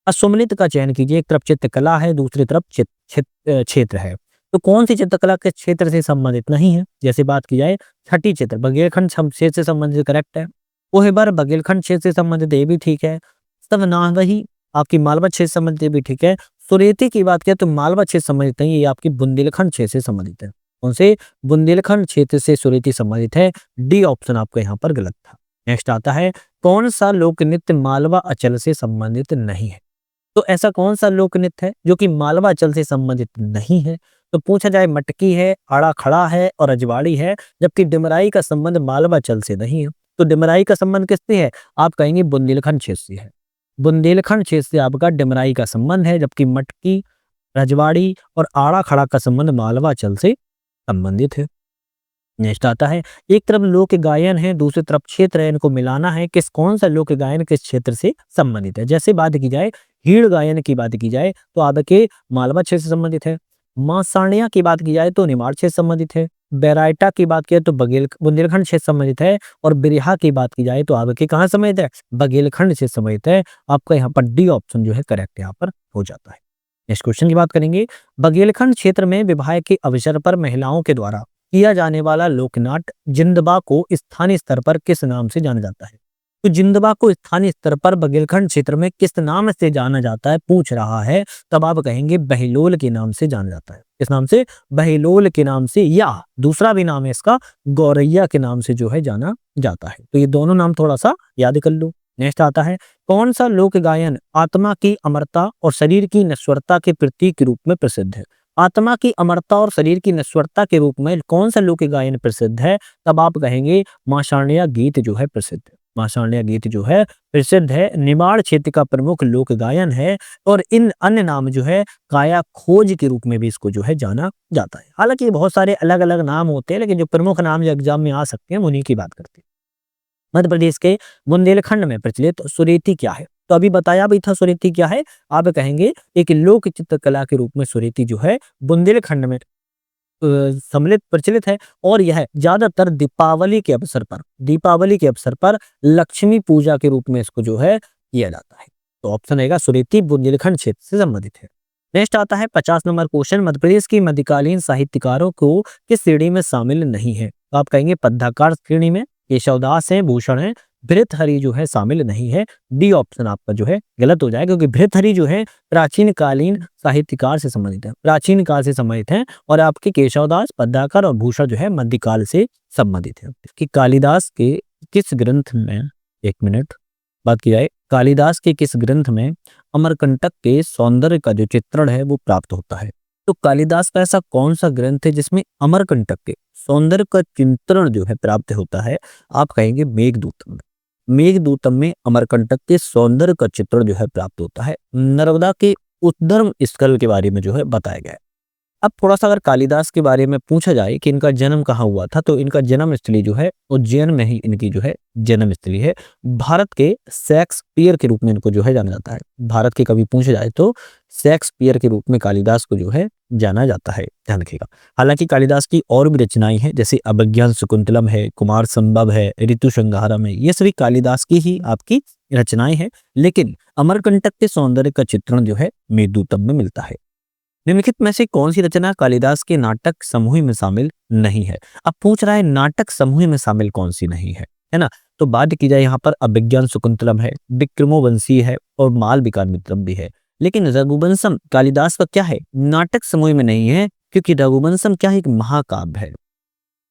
असुमलित का चयन कीजिए, एक तरफ चित्रकला है, दूसरी तरफ क्षेत्र है, तो कौन सी चित्रकला के क्षेत्र से संबंधित नहीं है। जैसे बात की जाए छठी चित्र बघेलखंड क्षेत्र से संबंधित, करेक्ट है। ओहेबर बघेलखंड क्षेत्र से संबंधित, ये भी ठीक है। स्तवनावही आपकी मालवा क्षेत्र से संबंधित, ये भी ठीक है। सुरेती की बात किया तो मालवा क्षेत्र संबंधित नहीं, ये आपकी बुंदेलखंड क्षेत्र से संबंधित है। कौन से, बुंदेलखंड क्षेत्र से सुरेती संबंधित है, डी ऑप्शन आपका यहाँ पर गलत था। नेक्स्ट आता है, कौन सा लोक नृत्य मालवा अंचल से संबंधित नहीं है। तो ऐसा कौन सा लोक नृत्य है जो कि मालवा अंचल से संबंधित नहीं है, तो पूछा जाए मटकी है, आड़ा खड़ा है और रजवाड़ी है, जबकि डिमराई का संबंध मालवा अंचल से नहीं है। तो डिमराई का संबंध किससे है, आप कहेंगे बुंदेलखंड क्षेत्र से है, बुंदेलखंड क्षेत्र से आपका डिमराई का संबंध है, जबकि मटकी, रजवाड़ी और आड़ा खड़ा का संबंध मालवा अंचल से संबंधित है। नेक्स्ट आता है, एक तरफ लोक गायन है, दूसरी तरफ क्षेत्र है, इनको मिलाना है, कौन सा लोक गायन किस क्षेत्र से संबंधित है। जैसे बात की जाए हीड़ गायन की बात की जाए तो आपके मालवा क्षेत्र से संबंधित है। मासाणिया की बात की जाए तो निमाड़ क्षेत्र से संबंधित है। बैराइटा की बात की जाए तो बुंदेलखंड क्षेत्र से संबंधित है। और बिरहा की बात की जाए तो आपके कहाँ संबंधित है, बघेलखंड से संबंधित है। आपका यहाँ पर डी ऑप्शन जो है करेक्ट यहाँ पर हो जाता है। नेक्स्ट क्वेश्चन की बात करेंगे, बघेलखंड क्षेत्र में विवाह के अवसर पर महिलाओं के द्वारा किया जाने वाला लोकनाट्य जिंदबा को स्थानीय स्तर पर किस नाम से जाना जाता है। तो जिंदबा को स्थानीय स्तर पर बघेलखंड क्षेत्र में किस नाम से जाना जाता है पूछ रहा है, तब आप कहेंगे बहिलोल के नाम से जाना जाता है। किस नाम से, बहिलोल के नाम से, या दूसरा भी नाम है इसका गौरैया के नाम से जो है जाना जाता है। तो ये दोनों नाम थोड़ा सा याद कर लो। नेक्स्ट आता है, कौन सा लोक गायन आत्मा की अमरता और शरीर की नश्वरता के प्रतीक के रूप में प्रसिद्ध है। आत्मा की अमरता और शरीर की नश्वरता के रूप में कौन सा लोक गायन प्रसिद्ध है, तब आप कहेंगे माशाणिया गीत जो है प्रसिद्ध है। माशाणिया गीत जो है प्रसिद्ध है, निमाड़ क्षेत्र का प्रमुख लोक गायन है। और इन अन्य नाम जो है काया खोज के रूप में भी इसको जो है जाना जाता है। हालांकि बहुत सारे अलग अलग नाम होते हैं, लेकिन जो प्रमुख नाम जो एग्जाम में आ सकते हैं उन्हीं की बात करते हैं। मध्य प्रदेश के बुंदेलखंड में प्रचलित सुरेती क्या है। तो अभी बताया भी था सुरेती क्या है, आप कहेंगे एक लोक चित्रकला के रूप में सुरेती जो है बुंदेलखंड में सम्मिलित प्रचलित है। और यह ज्यादातर दीपावली के अवसर पर लक्ष्मी पूजा के रूप में इसको जो है किया जाता है। तो ऑप्शन रहेगा सुरेती बुंदेलखंड क्षेत्र से संबंधित है। नेक्स्ट आता है 50 नंबर क्वेश्चन, मध्य प्रदेश की मध्यकालीन साहित्यकारों को किस श्रेणी में शामिल नहीं है। तो आप कहेंगे पद्यकार श्रेणी में केशवदास है, भूषण है, भृतहरि जो है शामिल नहीं है। डी ऑप्शन आपका जो है गलत हो जाएगा, क्योंकि भृतहरि जो है प्राचीन कालीन साहित्यकार से संबंधित है, प्राचीन काल से संबंधित है। और आपके केशवदास, पद्माकर और भूषण जो है मध्यकाल से संबंधित है। कि कालिदास के किस ग्रंथ में, एक मिनट बात की जाए, कालिदास के किस ग्रंथ में अमरकंटक के सौंदर्य का जो चित्रण है वो प्राप्त होता है। तो कालिदास का ऐसा कौन सा ग्रंथ है जिसमें अमरकंटक के सौंदर्य का चित्रण जो है प्राप्त होता है। आप कहेंगे मेघदूतम। मेघदूतम में अमरकंटक के सौंदर्य का चित्रण जो है प्राप्त होता है। नर्मदा के उद्गम स्थल के बारे में जो है बताया गया है। अब थोड़ा सा अगर कालिदास के बारे में पूछा जाए कि इनका जन्म कहाँ हुआ था, तो इनका जन्म स्थली जो है उज्जैन में ही इनकी जो है जन्म स्थली है। भारत के शेक्सपियर के रूप में इनको जो है जाना जाता है। भारत के कवि पूछा जाए तो शेक्सपियर के रूप में कालिदास को जो है जाना जाता है, ध्यान रखिएगा। हालांकि कालिदास की और भी रचनाएं हैं, जैसे अभिज्ञान शकुंतलम है, कुमार संभव है, ऋतु संहारम है, ये सभी कालिदास की ही आपकी रचनाएं हैं। लेकिन अमरकंटक के सौंदर्य का चित्रण जो है मेघदूतम में मिलता है। निम्नलिखित में से कौन सी रचना कालिदास के नाटक समूह में शामिल नहीं है। अब पूछ रहा है नाटक समूह में शामिल कौन सी नहीं है ना। तो बात की जाए यहाँ पर अभिज्ञान शकुंतलम है, विक्रमोवंशी है और मालविका मित्रम भी है। लेकिन रघुवंशम कालिदास का क्या है, नाटक समूह में नहीं है, क्योंकि रघुवंशम क्या है, एक महाकाव्य है।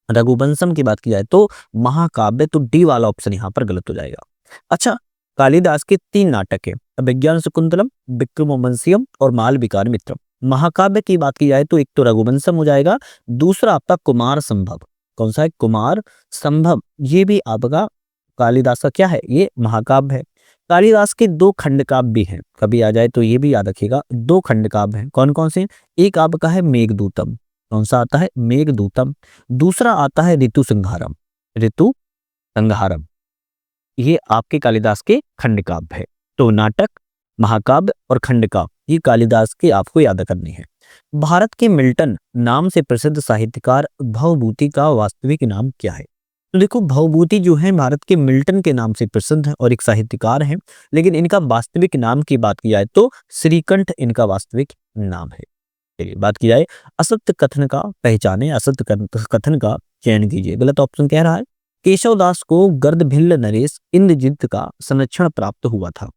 रघुवंशम की बात की जाए तो महाकाव्य, तो डी वाला ऑप्शन यहाँ पर गलत हो जाएगा। अच्छा, कालिदास के 3 नाटक है, अभिज्ञान शकुंतलम, विक्रमोवंशियम और मालविका मित्रम। महाकाव्य की बात की जाए तो एक तो रघुवंशम हो जाएगा, दूसरा आपका कुमार संभव। कौन सा है, कुमार संभव। ये भी आपका कालिदास का क्या है, ये महाकाव्य है। कालिदास के 2 खंड काव्य भी हैं, कभी आ जाए तो ये भी याद रखिएगा। 2 खंड काव्य हैं, कौन कौन से, एक आपका है मेघदूतम। कौन सा आता है, मेघदूतम। दूसरा आता है ऋतु संहारम। ऋतु संहारम ये आपके कालिदास के खंड काव्य है। तो नाटक, महाकाव्य और खंड काव्य ये कालिदास के आपको याद करनी है। भारत के मिल्टन नाम से प्रसिद्ध साहित्यकार भवभूति का वास्तविक नाम क्या है। तो देखो, भवभूति जो है भारत के मिल्टन के नाम से प्रसिद्ध है और एक साहित्यकार हैं, लेकिन इनका वास्तविक नाम की बात की जाए तो श्रीकंठ इनका वास्तविक नाम है। चलिए बात की जाए असत्य कथन का पहचाने, असत्य कथन का चयन कीजिए। गलत ऑप्शन कह रहा है केशवदास को गर्दभिल्ल नरेश इंद्रजित का संरक्षण प्राप्त हुआ था।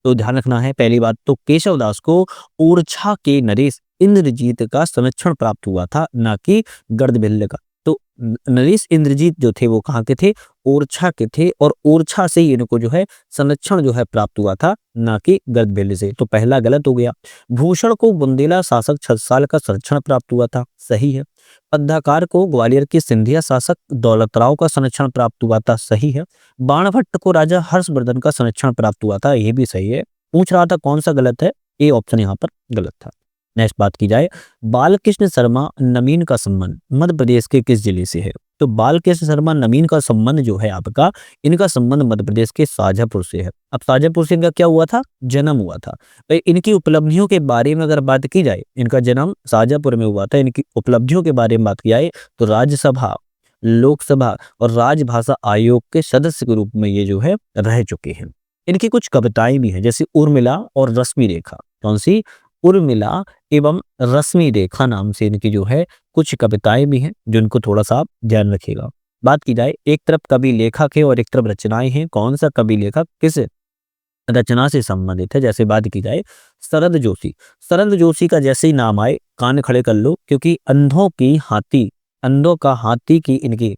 तो ध्यान रखना है, पहली बात तो केशवदास को ओरछा के नरेश इंद्रजीत का संरक्षण प्राप्त हुआ था, ना कि गर्दभिल्ल का। तो नरेश इंद्रजीत जो थे वो कहाँ के थे, ओरछा के थे, और ओरछा से ही इनको जो है संरक्षण जो है प्राप्त हुआ था, ना कि गर्दभिल्ल से। तो पहला गलत हो गया। भूषण को बुंदेला शासक छत्रसाल का संरक्षण प्राप्त हुआ था, सही है। पद्माकार को ग्वालियर के सिंधिया शासक दौलतराव का संरक्षण प्राप्त हुआ था, सही है। बाणभट्ट को राजा हर्षवर्धन का संरक्षण प्राप्त हुआ था, ये भी सही है। पूछ रहा था कौन सा गलत है, ए ऑप्शन यहाँ पर गलत था। नेक्स्ट बात की जाए, बालकृष्ण शर्मा नवीन का संबंध मध्य प्रदेश के किस जिले से है? तो बालकृष्ण शर्मा नवीन का संबंध जो है आपका, इनका संबंध मध्य प्रदेश के शाजापुर से है। अब शाजापुर से इनका क्या हुआ था? जन्म हुआ था। तो इनकी उपलब्धियों के बारे में अगर बात की जाए, इनका जन्म शाजापुर में हुआ था। इनकी उपलब्धियों के बारे में बात की जाए तो राज्यसभा, लोकसभा और राजभाषा आयोग के सदस्य के रूप में ये जो है रह चुके हैं। इनकी कुछ कविताएं भी हैं, जैसे उर्मिला और रश्मि रेखा। कौन सी? उर्मिला एवं रश्मि रेखा नाम से इनकी जो है कुछ कविताएं भी हैं, जिनको थोड़ा सा आप ध्यान रखिएगा। बात की जाए, एक तरफ कवि लेखक है और एक तरफ रचनाएं हैं। कौन सा कवि लेखक किस रचना से संबंधित है? जैसे बात की जाए शरद जोशी। शरद जोशी का जैसे ही नाम आए कान खड़े कर लो, क्योंकि अंधों का हाथी की इनकी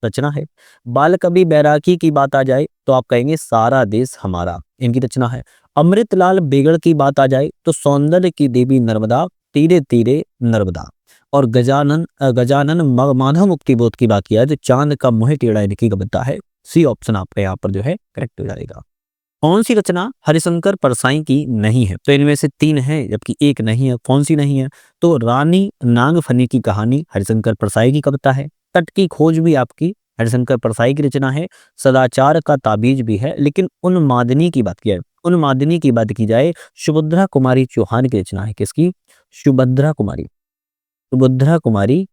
रचना है। बाल कवि बैरागी की बात आ जाए तो आप कहेंगे सारा देश हमारा, इनकी रचना है। अमृतलाल बेगड़ की बात आ जाए तो सौंदर्य की देवी नर्मदा, तीरे तीरे नर्मदा। और गजानन माधव मुक्ति बोध की बात किया है तो चांद का मुंह टेढ़ा इनकी कविता है। सी ऑप्शन आपका यहाँ पर जो है करेक्ट हो जाएगा। कौन सी रचना हरिशंकर परसाई की नहीं है? तो इनमें से 3 है जबकि एक नहीं है। कौन सी नहीं है? तो रानी नागफनी की कहानी हरिशंकर परसाई की कविता है। तट की खोज भी आपकी हरिशंकर परसाई की रचना है। सदाचार का ताबीज भी है। लेकिन उन्मादिनी की बात की जाए, उन्मादिनी की बात की जाए सुभद्रा कुमारी चौहान की रचना है। किसकी? सुभद्रा कुमारी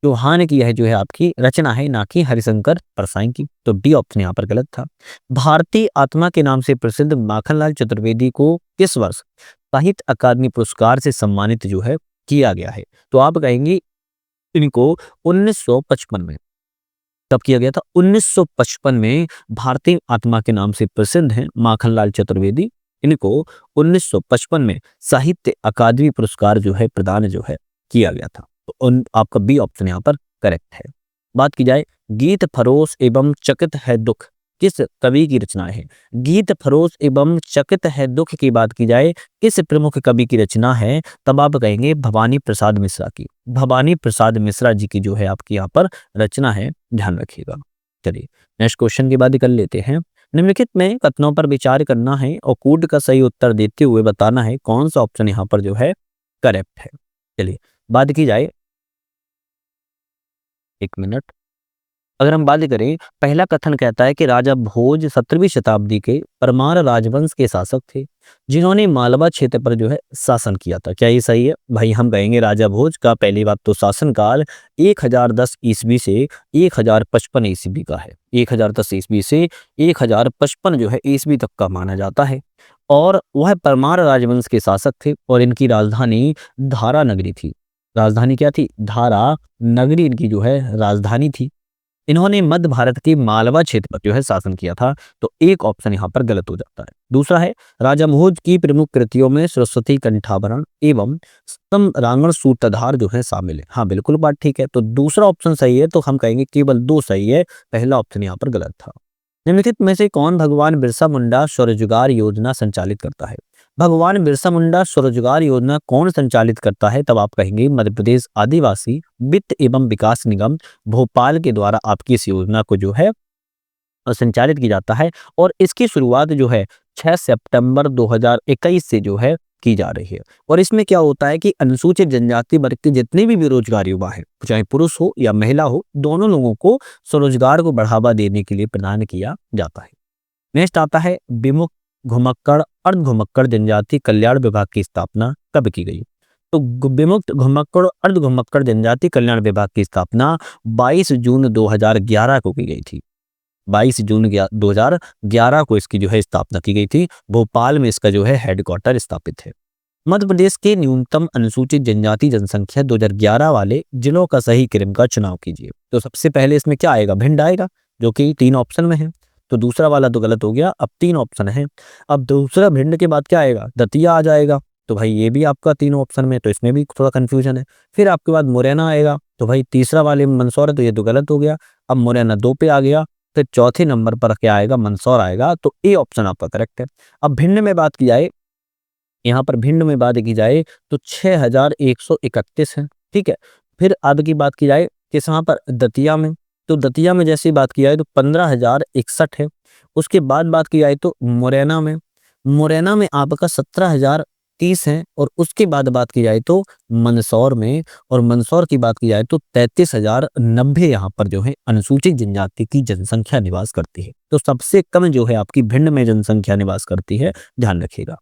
चौहान की यह जो है आपकी रचना है, ना कि हरिशंकर परसाई की। तो डी ऑप्शन यहाँ पर गलत था। भारतीय आत्मा के नाम से प्रसिद्ध माखनलाल चतुर्वेदी को किस वर्ष साहित्य अकादमी पुरस्कार से सम्मानित जो है किया गया है? तो आप कहेंगे इनको 1955 में। कब किया गया था? 1955 में भारतीय आत्मा के नाम से प्रसिद्ध हैं माखनलाल चतुर्वेदी। इनको 1955 में साहित्य अकादमी पुरस्कार जो है प्रदान जो है किया गया था। तो आपका बी ऑप्शन यहाँ पर करेक्ट है। बात की जाए, गीत फरोश एवं चकित है दुख किस कवि की रचना है? गीत फरोश एवं चकित है दुख की बात की जाए किस प्रमुख कवि की रचना है? तब आप कहेंगे भवानी प्रसाद मिश्रा की। भवानी प्रसाद मिश्रा जी की जो है आपकी यहाँ पर रचना है, ध्यान रखिएगा। चलिए नेक्स्ट क्वेश्चन की बात कर लेते हैं। निम्नलिखित में कथनों पर विचार करना है और कूट का सही उत्तर देते हुए बताना है कौन सा ऑप्शन यहाँ पर जो है करेक्ट है। चलिए बात की जाए, एक मिनट, अगर हम बात करें, पहला कथन कहता है कि राजा भोज 17वीं शताब्दी के परमार राजवंश के शासक थे, जिन्होंने मालवा क्षेत्र पर जो है शासन किया था। क्या ये सही है? भाई हम कहेंगे राजा भोज का पहली बात तो शासनकाल 1010 ईस्वी से 1055 ईस्वी का है। 1010 ईस्वी से 1055 जो है ईस्वी तक का माना जाता है। और वह परमार राजवंश के शासक थे और इनकी राजधानी धारा नगरी थी। राजधानी क्या थी? धारा नगरी इनकी जो है राजधानी थी। इन्होंने मध्य भारत के मालवा क्षेत्र पर जो है शासन किया था। तो एक ऑप्शन यहाँ पर गलत हो जाता है। दूसरा है, राजा भोज की प्रमुख कृतियों में सरस्वती कंठाभरण एवं रांगण सूत्रधार जो है शामिल है। हाँ बिल्कुल बात ठीक है। तो दूसरा ऑप्शन सही है। तो हम कहेंगे केवल 2 सही है, पहला ऑप्शन यहाँ पर गलत था। निम्नलिखित में से कौन भगवान बिरसा मुंडा स्वरोजगार योजना संचालित करता है? भगवान बिरसा मुंडा स्वरोजगार योजना कौन संचालित करता है? तब आप कहेंगे मध्य प्रदेश आदिवासी वित्त एवं विकास निगम भोपाल के द्वारा आपकी इस योजना को जो है संचालित की जाता है। और इसकी शुरुआत जो है 6 सितंबर 2021 से जो है की जा रही है। और इसमें क्या होता है कि अनुसूचित जनजाति वर्ग के जितने भी बेरोजगार युवा हैं, चाहे पुरुष हो या महिला हो, दोनों लोगों को स्वरोजगार को बढ़ावा देने के लिए प्रदान किया जाता है। नेक्स्ट आता है, विमुक्त घुमक्कड़ अर्ध घुमक्कड़ जनजाति कल्याण विभाग की स्थापना कब की गई? तो विमुक्त घुमक्कड़ अर्ध घुमक्कड़ जनजाति कल्याण विभाग की स्थापना 22 जून 2011 को की गई थी। 22 जून 2011 को इसकी जो है स्थापना की गई थी। भोपाल में इसका जो है हेडक्वार्टर स्थापित है। मध्य प्रदेश के न्यूनतम अनुसूचित जनजाति जनसंख्या 2011 वाले जिलों का सही क्रम का चुनाव कीजिए। तो सबसे पहले इसमें क्या आएगा? भिंड आएगा, जो कि 3 ऑप्शन में है। तो दूसरा वाला तो गलत हो गया। अब 3 ऑप्शन है। अब दूसरा भिंड के बाद क्या आएगा? दतिया आ जाएगा। तो भाई ये भी आपका 3 ऑप्शन में, तो इसमें भी थोड़ा कंफ्यूजन है। फिर आपके बाद मुरैना आएगा। तो भाई तीसरा वाले में मंदसौर है, तो ये तो गलत हो गया। अब मुरैना 2 पे आ गया। फिर चौथे नंबर पर क्या आएगा? मंदसौर आएगा। तो ए ऑप्शन आपका करेक्ट है। अब भिंड में बात की जाए, यहाँ पर भिंड में बात की जाए तो 6131 है। ठीक है। फिर आगे की बात की जाए किस वहाँ पर? दतिया में। तो दतिया में जैसी बात की जाए तो 15,061 है। उसके बाद बात की जाए तो मुरैना में आपका 17,000 30 हैं और उसके बाद बात की जाए तो मंदसौर में, और मंदसौर की बात की जाए तो 33,090 यहाँ पर जो है अनुसूचित जनजाति की जनसंख्या निवास करती है। तो सबसे कम जो है आपकी भिंड में जनसंख्या निवास करती है, ध्यान रखिएगा।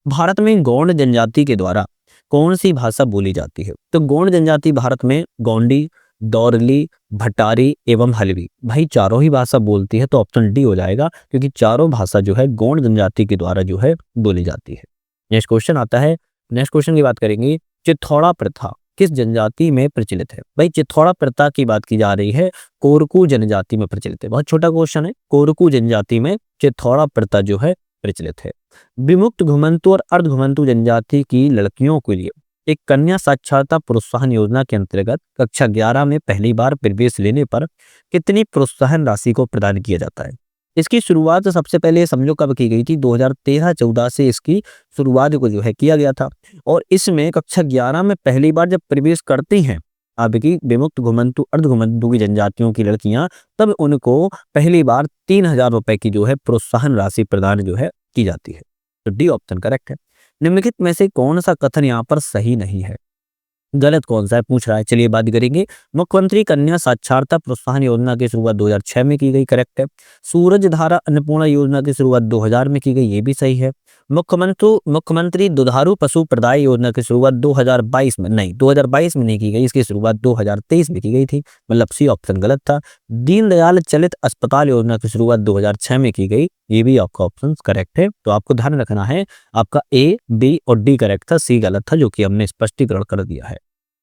भारत में गौंड जनजाति के द्वारा कौन सी भाषा बोली जाती है? तो गौंड जनजाति भारत में गोंडी, दौरली, भटारी एवं हलवी, भाई चारों ही भाषा बोलती है, तो ऑप्शन डी हो जाएगा, क्योंकि चारों भाषा जो है गौंड जनजाति के द्वारा जो है बोली जाती है। नेक्स्ट क्वेश्चन आता है, नेक्स्ट क्वेश्चन की बात करेंगे, चिथौड़ा प्रथा किस जनजाति में प्रचलित है? भाई चिथौड़ा प्रथा की बात की जा रही है, कोरकू जनजाति में प्रचलित है। बहुत छोटा क्वेश्चन है, कोरकू जनजाति में चिथौड़ा प्रथा जो है प्रचलित है। विमुक्त घुमंतु और अर्ध घुमंतु जनजाति की लड़कियों के लिए एक कन्या साक्षरता प्रोत्साहन योजना के अंतर्गत कक्षा 11 में पहली बार प्रवेश लेने पर कितनी प्रोत्साहन राशि को प्रदान किया जाता है? इसकी शुरुआत सबसे पहले समझो कब की गई थी, 2013-14 से इसकी शुरुआत को जो है किया गया था। और इसमें कक्षा 11 में पहली बार जब प्रवेश करती हैं आपकी विमुक्त घुमंतु अर्ध घुमंतु की जनजातियों की लड़कियां, तब उनको पहली बार 3,000 रुपए की जो है प्रोत्साहन राशि प्रदान जो है की जाती है। तो डी ऑप्शन करेक्ट है। निम्नलिखित में से कौन सा कथन यहाँ पर सही नहीं है? गलत कौन सा है पूछ रहा है, चलिए बात करेंगे। मुख्यमंत्री कन्या साक्षरता प्रोत्साहन योजना की शुरुआत 2006 में की गई, करेक्ट है। सूरज धारा अन्नपूर्णा योजना की शुरुआत 2000 में की गई, ये भी सही है। मुख्यमंत्री दुधारू पशु प्रदाय योजना की शुरुआत 2022 में, नहीं 2022 में नहीं की गई, इसकी शुरुआत 2023 में की गई थी, मतलब सी ऑप्शन गलत था। दीनदयाल चलित अस्पताल योजना की शुरुआत 2006 में की गई, ये भी आपका ऑप्शन करेक्ट है। तो आपको ध्यान रखना है, आपका ए, बी और डी करेक्ट था, सी गलत था, जो कि हमने स्पष्टीकरण कर दिया है।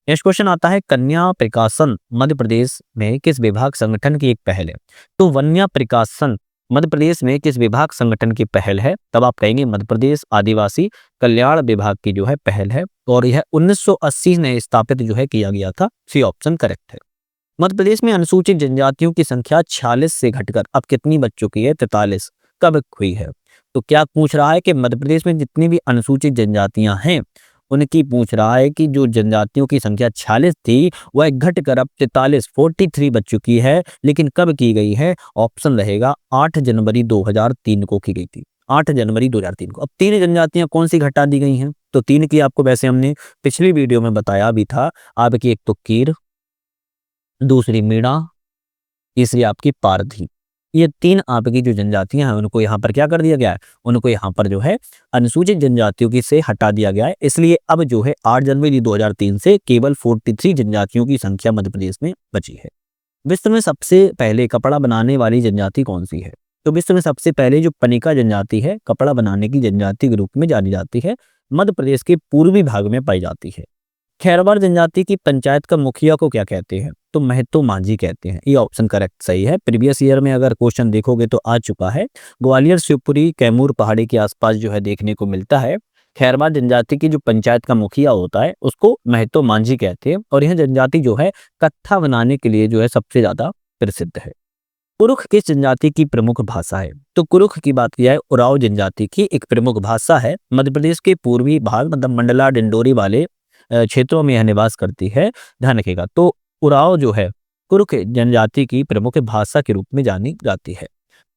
नेक्स्ट क्वेश्चन आता है, कन्या प्रकाशन मध्य प्रदेश में किस विभाग संगठन की एक पहल है? तो वन्या प्रकाशन मध्य प्रदेश में किस विभाग संगठन की पहल है? तब आप कहेंगे मध्य प्रदेश आदिवासी कल्याण विभाग की जो है पहल है, और यह 1980 में स्थापित जो है किया गया था, सी ऑप्शन करेक्ट है। मध्य प्रदेश में अनुसूचित जनजातियों की संख्या 46 से घटकर अब कितनी बच चुकी है? 43। कब हुई है? तो क्या पूछ रहा है कि मध्य प्रदेश में जितनी भी अनुसूचित जनजातियां हैं उनकी पूछ रहा है कि जो जनजातियों की संख्या 46 थी वह घटकर अब 43 बच चुकी है, लेकिन कब की गई है? ऑप्शन रहेगा 8 जनवरी 2003 को की गई थी, 8 जनवरी 2003 को। अब 3 जनजातियां कौन सी घटा दी गई हैं? तो 3 की आपको वैसे हमने पिछली वीडियो में बताया भी था, आपकी एक तो कीर, दूसरी मीणा, तीसरी आपकी पारधी। ये 3 आपकी जो जनजातियां हैं उनको यहाँ पर क्या कर दिया गया है? उनको यहाँ पर जो है अनुसूचित जनजातियों की से हटा दिया गया है। इसलिए अब जो है 8 जनवरी 2003 से केवल 43 जनजातियों की संख्या मध्य प्रदेश में बची है। विश्व में सबसे पहले कपड़ा बनाने वाली जनजाति कौन सी है? तो विश्व में सबसे पहले जो पनिका जनजाति है, कपड़ा बनाने की जनजाति के रूप में जानी जाती है, मध्य प्रदेश के पूर्वी भाग में पाई जाती है। खैरवाड़ जनजाति की पंचायत का मुखिया को क्या कहते हैं? तो महतो मांझी कहते हैं, ये ऑप्शन करेक्ट सही है। प्रीवियस ईयर में अगर क्वेश्चन देखोगे तो आ चुका है, ग्वालियर, शिवपुरी, कैमूर पहाड़ी के आसपास जो है देखने को मिलता है। खैरवाड़ जनजाति की जो पंचायत का मुखिया होता है उसको महतो मांझी कहते हैं, और यह जनजाति जो है कत्था बनाने के लिए जो है सबसे ज्यादा प्रसिद्ध है। कुरुख किस जनजाति की प्रमुख भाषा है? तो कुरुख की बात की जाए उराव जनजाति की एक प्रमुख भाषा है। मध्य प्रदेश के पूर्वी भाग मतलब मंडला डिंडोरी वाले क्षेत्रों में यह निवास करती है, ध्यान रखिएगा। तो उराव जो है कुरुख जनजाति की प्रमुख भाषा के रूप में जानी जाती है।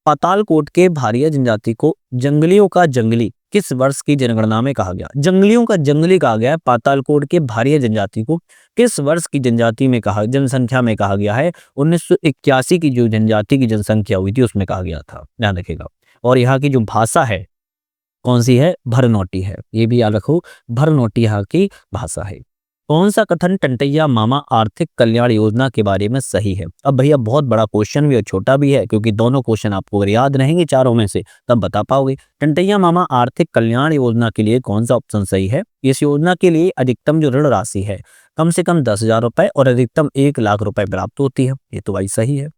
पातालकोट के भारिया जनजाति को जंगलियों का जंगली किस वर्ष की जनगणना में कहा गया? जंगलियों का जंगली कहा गया है पातालकोट के भारिया जनजाति को, किस वर्ष की जनजाति में कहा, जनसंख्या में कहा गया है? 1981 की जो जनजाति की जनसंख्या हुई थी उसमें कहा गया था, ध्यान रखिएगा। और यहाँ की जो भाषा है कौन सी है? भरनोटी है, ये भी याद रखो, भरनोटी यहाँ की भाषा है। कौन सा कथन टंटैया मामा आर्थिक कल्याण योजना के बारे में सही है? अब भैया बहुत बड़ा क्वेश्चन भी और छोटा भी है, क्योंकि दोनों क्वेश्चन आपको अगर याद रहेंगे चारों में से तब बता पाओगे। टंटैया मामा आर्थिक कल्याण योजना के लिए कौन सा ऑप्शन सही है? इस योजना के लिए अधिकतम जो ऋण राशि है कम से कम 10,000 रुपए और अधिकतम 1 लाख रुपए प्राप्त होती है, ये तो भाई सही है।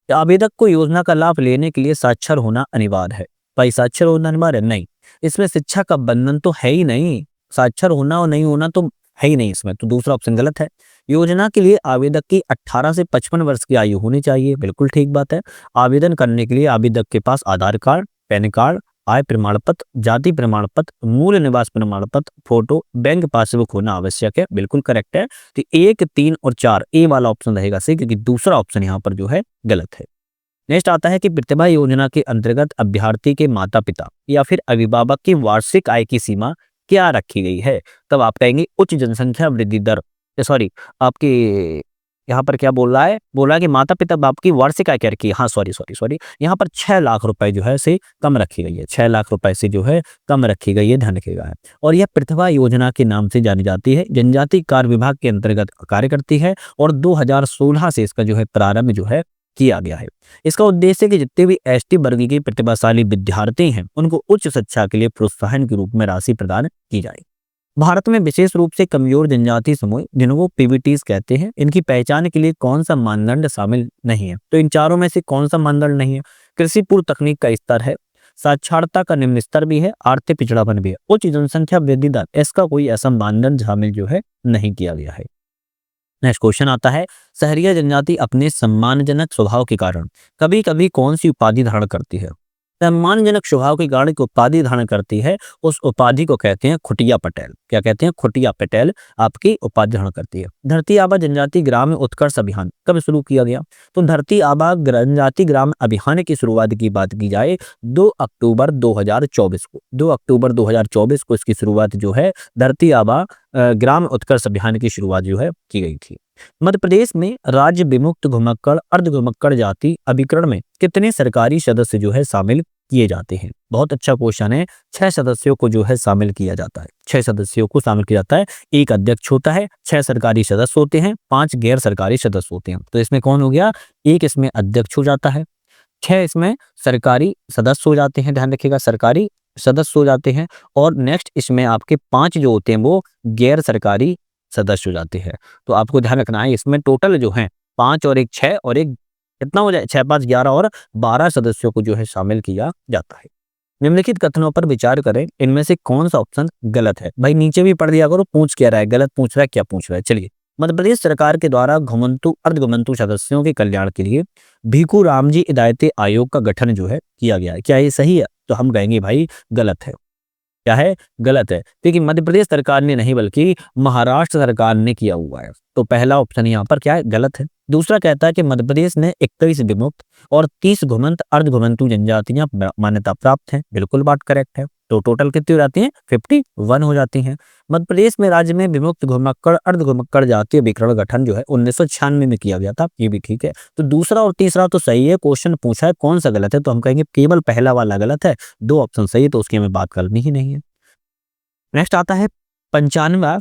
आवेदक को योजना का लाभ लेने के लिए साक्षर होना अनिवार्य है? भाई साक्षर होना अनिवार्य नहीं, इसमें शिक्षा का बंधन तो है ही नहीं, साक्षर होना और नहीं होना तो है ही नहीं इसमें, तो दूसरा ऑप्शन गलत है। योजना के लिए आवेदक की 18 से 55 वर्ष की आयु होनी चाहिए, बिल्कुल ठीक बात है। आवेदन करने के लिए आवेदक के पास आधार कार्ड, पैन कार्ड, आय प्रमाण पत्र, जाति प्रमाण पत्र, मूल निवास प्रमाण पत्र, फोटो, बैंक पासबुक होना आवश्यक है, बिल्कुल करेक्ट है। तो 1, 3 और 4 ए वाला ऑप्शन रहेगा सही, क्योंकि दूसरा ऑप्शन यहाँ पर जो है गलत है। नेक्स्ट आता है कि प्रतिभा योजना के अंतर्गत अभ्यर्थी के माता पिता या फिर अभिभावक की वार्षिक आय की सीमा क्या रखी गई है? तब आप कहेंगे उच्च जनसंख्या वृद्धि दर, सॉरी आपकी यहाँ पर क्या बोल रहा है? बोल रहा है कि माता-पिता बाप की वार्षिक आय क्या रखी है? हाँ, सॉरी। यहाँ पर 6 लाख रुपए जो है से कम रखी गई है। 6 लाख रुपए से जो है कम रखी गई है, ध्यान रखिएगा। और यह प्रतिभा योजना के नाम से जानी जाती है। जनजाति कार्य विभाग के अंतर्गत कार्य करती है और 2016 से इसका जो है प्रारंभ जो है किया गया है। इसका उद्देश्य है कि जितने भी एसटी वर्ग के प्रतिभाशाली विद्यार्थी हैं, उनको उच्च शिक्षा के लिए प्रोत्साहन के रूप में राशि प्रदान की जाए। भारत में विशेष रूप से कमजोर जनजाति समूह, जिनको पीवीटीज कहते हैं, इनकी पहचान के लिए कौन सा मानदंड शामिल नहीं है? तो इन चारों में से कौन सा मानदंड नहीं है? कृषि पूर्व तकनीक का स्तर है, साक्षरता का निम्न स्तर भी है, आर्थिक पिछड़ापन भी है, उच्च जनसंख्या वृद्धि दर, इसका कोई ऐसा मानदंड शामिल जो है नहीं किया गया है। नेक्स्ट क्वेश्चन आता है, सहरिया जनजाति अपने सम्मानजनक स्वभाव के कारण कभी कभी कौन सी उपाधि धारण करती है? सम्मानजनक स्वभाव के कारण एक उपाधि धारण करती है, उस उपाधि को कहते हैं खुटिया पटेल। क्या कहते हैं? खुटिया पटेल आपकी उपाधि धारण करती है। धरती आबा जनजाति ग्राम उत्कर्ष अभियान कब शुरू किया गया? तो धरती आबा जनजाति ग्राम अभियान की शुरुआत की बात की जाए 2 अक्टूबर 2024 को, 2 अक्टूबर 2024 को इसकी शुरुआत जो है धरती आबा ग्राम उत्कर्ष अभियान की शुरुआत जो है की गई थी। मध्य प्रदेश में राज्य विमुक्त घुमक्कड़ अर्ध घुमक्कड़ जाति अभिकरण में कितने सरकारी सदस्य जो है शामिल किए जाते हैं? बहुत अच्छा क्वेश्चन है। 6 सदस्यों को जो है शामिल किया जाता है। 6 सदस्यों को शामिल किया जाता है। एक अध्यक्ष होता है, 6 सरकारी सदस्य होते हैं, 5 गैर सरकारी सदस्य होते हैं। तो इसमें कौन हो गया? एक इसमें अध्यक्ष हो जाता है, 6 इसमें सरकारी सदस्य हो जाते हैं, ध्यान रखिएगा सरकारी सदस्य हो जाते हैं, और नेक्स्ट इसमें आपके 5 जो होते हैं वो गैर सरकारी सदस्य हो जाते हैं। तो आपको ध्यान रखना है इसमें टोटल जो है 5 और 1 6 और एक कितना हो जाए 6 5 11 और 12 सदस्यों को जो है शामिल किया जाता है। निम्नलिखित कथनों पर विचार करें, इनमें से कौन सा ऑप्शन गलत है? भाई नीचे भी पढ़ दिया करो, पूछ क्या रहा है, गलत पूछ रहा है, क्या पूछ रहा है। चलिए, मध्य प्रदेश सरकार के द्वारा घुमंतु अर्ध घुमंतु सदस्यों के कल्याण के लिए भीखू रामजी हिदायती आयोग का गठन जो है किया गया है। क्या ये सही है? तो हम कहेंगे भाई गलत है। क्या है? गलत है, क्योंकि मध्य प्रदेश सरकार ने नहीं बल्कि महाराष्ट्र सरकार ने किया हुआ है। तो पहला ऑप्शन यहाँ पर क्या है? गलत है। दूसरा कहता है कि मध्य प्रदेश ने 21 विमुक्त और 30 घुमंत अर्ध घुमंतु जनजातियां मान्यता प्राप्त हैं। बिल्कुल बात करेक्ट है। तो टोटल कितनी हो जाती हैं? 51 हो जाती हैं। मध्य प्रदेश में राज्य में विमुक्त घुमक्कड़ अर्ध घुमक्कड़ जातीय विकरण गठन जो है 1996 में किया गया था। ये भी ठीक है। तो दूसरा और तीसरा तो सही है। क्वेश्चन पूछा है कौन सा गलत है, तो हम कहेंगे केवल पहला वाला गलत है, 2 ऑप्शन सही है, तो उसकी हमें बात करनी ही नहीं है। नेक्स्ट आता है 95वां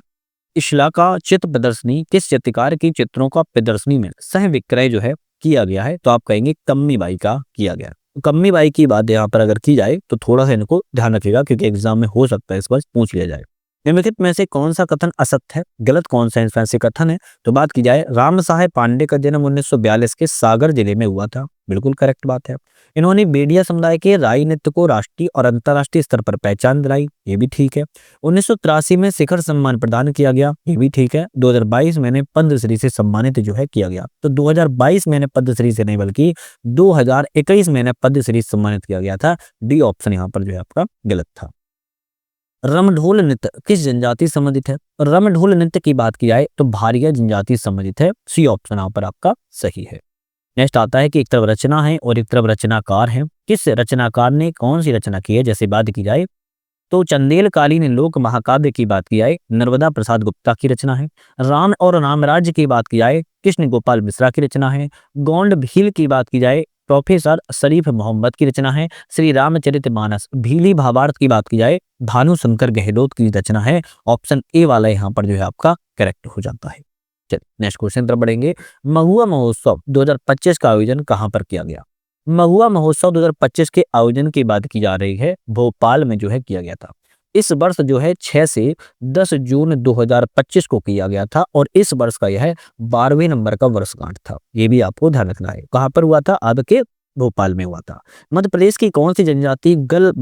इशलाका चित्र प्रदर्शनी किस चित्रकार की चित्रों का प्रदर्शनी में सह विक्रय जो है किया गया है? तो आप कहेंगे कम्मी बाई का किया गया। कम्मी बाई की बात यहाँ पर अगर की जाए तो थोड़ा सा इनको ध्यान रखिएगा, क्योंकि एग्जाम में हो सकता है इस बार पूछ लिया जाए। निम्नलिखित में से कौन सा कथन असत्य है, गलत कौन सा इसमें से कथन है? तो बात की जाए राम साहेब पांडे का जन्म 1942 के सागर जिले में हुआ था। बिल्कुल करेक्ट बात है। इन्होंने बेडिया समुदाय के राई नृत्य को राष्ट्रीय और अंतर्राष्ट्रीय स्तर पर पहचान दिलाई। ये भी ठीक है। 1983 में शिखर सम्मान प्रदान किया गया। ये भी ठीक है। 2022 में इन्हें पद्मश्री से सम्मानित जो है किया गया। तो 2022 में इन्हें पद्मश्री से नहीं बल्कि 2021 में इन्हें पद्मश्री सम्मानित किया गया था। डी ऑप्शन यहाँ पर जो है आपका गलत था। रमढोल नृत्य किस जनजाति संबंधित है? रमढोल नृत्य की बात की जाए तो भारिया जनजाति संबंधित है। सी ऑप्शन यहाँ पर आपका सही है। नेक्स्ट आता है कि एक तरफ रचना है और एक तरफ रचनाकार है। किस रचनाकार ने कौन सी रचना की है? जैसे बात की जाए तो चंदेलकालीन लोक महाकाव्य की बात की जाए नर्मदा प्रसाद गुप्ता की रचना है। राम और रामराज्य की बात की जाए कृष्ण गोपाल मिश्रा की रचना है। गोंड भील की बात की जाए प्रोफेसर शरीफ मोहम्मद की रचना है। श्री रामचरितमानस भीली भावार्थ की बात की जाए भानुशंकर गहलोत की रचना है। ऑप्शन ए वाला यहाँ पर जो है आपका करेक्ट हो जाता है। चलिए नेक्स्ट क्वेश्चन तरफ बढ़ेंगे। महुआ महोत्सव 2025 का आयोजन कहाँ पर किया गया? महुआ महोत्सव 2025 के आयोजन की बात की जा रही है भोपाल में जो है किया गया था। इस वर्ष जो है 6 से 10 जून 2025 को किया गया था और इस वर्ष का यह 12वें नंबर का वर्षगांठ था। ये भी आपको ध्यान रखना है। कहाँ पर हुआ था? आपके भोपाल में हुआ था। मध्य प्रदेश की कौन सी जनजाति गल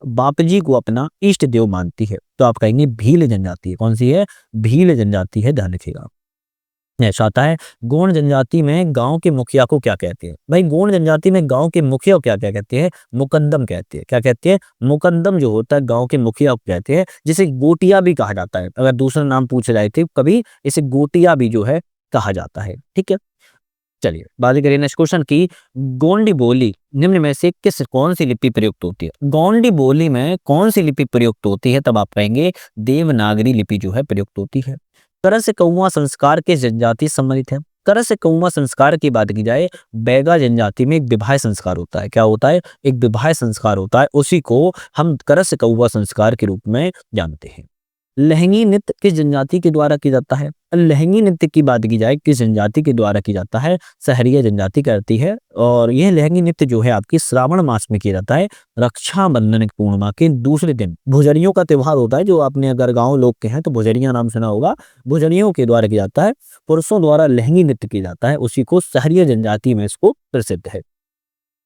बापजी को अपना इष्ट देव मानती है? तो आप कहेंगे भील जनजाति है। कौन सी है? भील जनजाति है, ध्यान रखिएगा। ऐसा आता है गोंड जनजाति में गांव के मुखिया को क्या कहते हैं? भाई गोंड जनजाति में गांव के मुखिया को क्या क्या कहते हैं? मुकंदम कहते हैं। क्या कहते हैं? मुकंदम जो होता है गांव के मुखिया को कहते हैं, जिसे गोटिया भी कहा जाता है। अगर दूसरा नाम पूछे जाए तो कभी इसे गोटिया भी जो है कहा जाता है। ठीक है। चलिए बात करिए नेक्स्ट क्वेश्चन की। गोंडी बोली निम्न में से कौन सी लिपि प्रयुक्त होती है? गोंडी बोली में कौन सी लिपि प्रयुक्त होती है? तब आप कहेंगे देवनागरी लिपि जो है प्रयुक्त होती है। करस कौवा संस्कार के जनजाति सम्मिलित है। करस कौवा संस्कार की बात की जाए, बैगा जनजाति में एक विवाह संस्कार होता है। क्या होता है? एक विवाह संस्कार होता है, उसी को हम करस कौवा संस्कार के रूप में जानते हैं। लहंगी नृत्य किस जनजाति के द्वारा किया जाता है? लहंगी नृत्य की बात की जाए किस जनजाति के द्वारा किया जाता है? सहरिया जनजाति करती है। और यह लहंगी नृत्य जो है आपकी श्रावण मास में किया जाता है, रक्षाबंधन की पूर्णिमा के दूसरे दिन। भुजरियों का त्योहार होता है, जो आपने अगर गांव लोग के हैं तो भुजरिया नाम सुना होगा। भुजरियों के द्वारा किया जाता है, पुरुषों द्वारा लहंगी नृत्य किया जाता है, उसी को सहरिया जनजाति में इसको प्रसिद्ध है।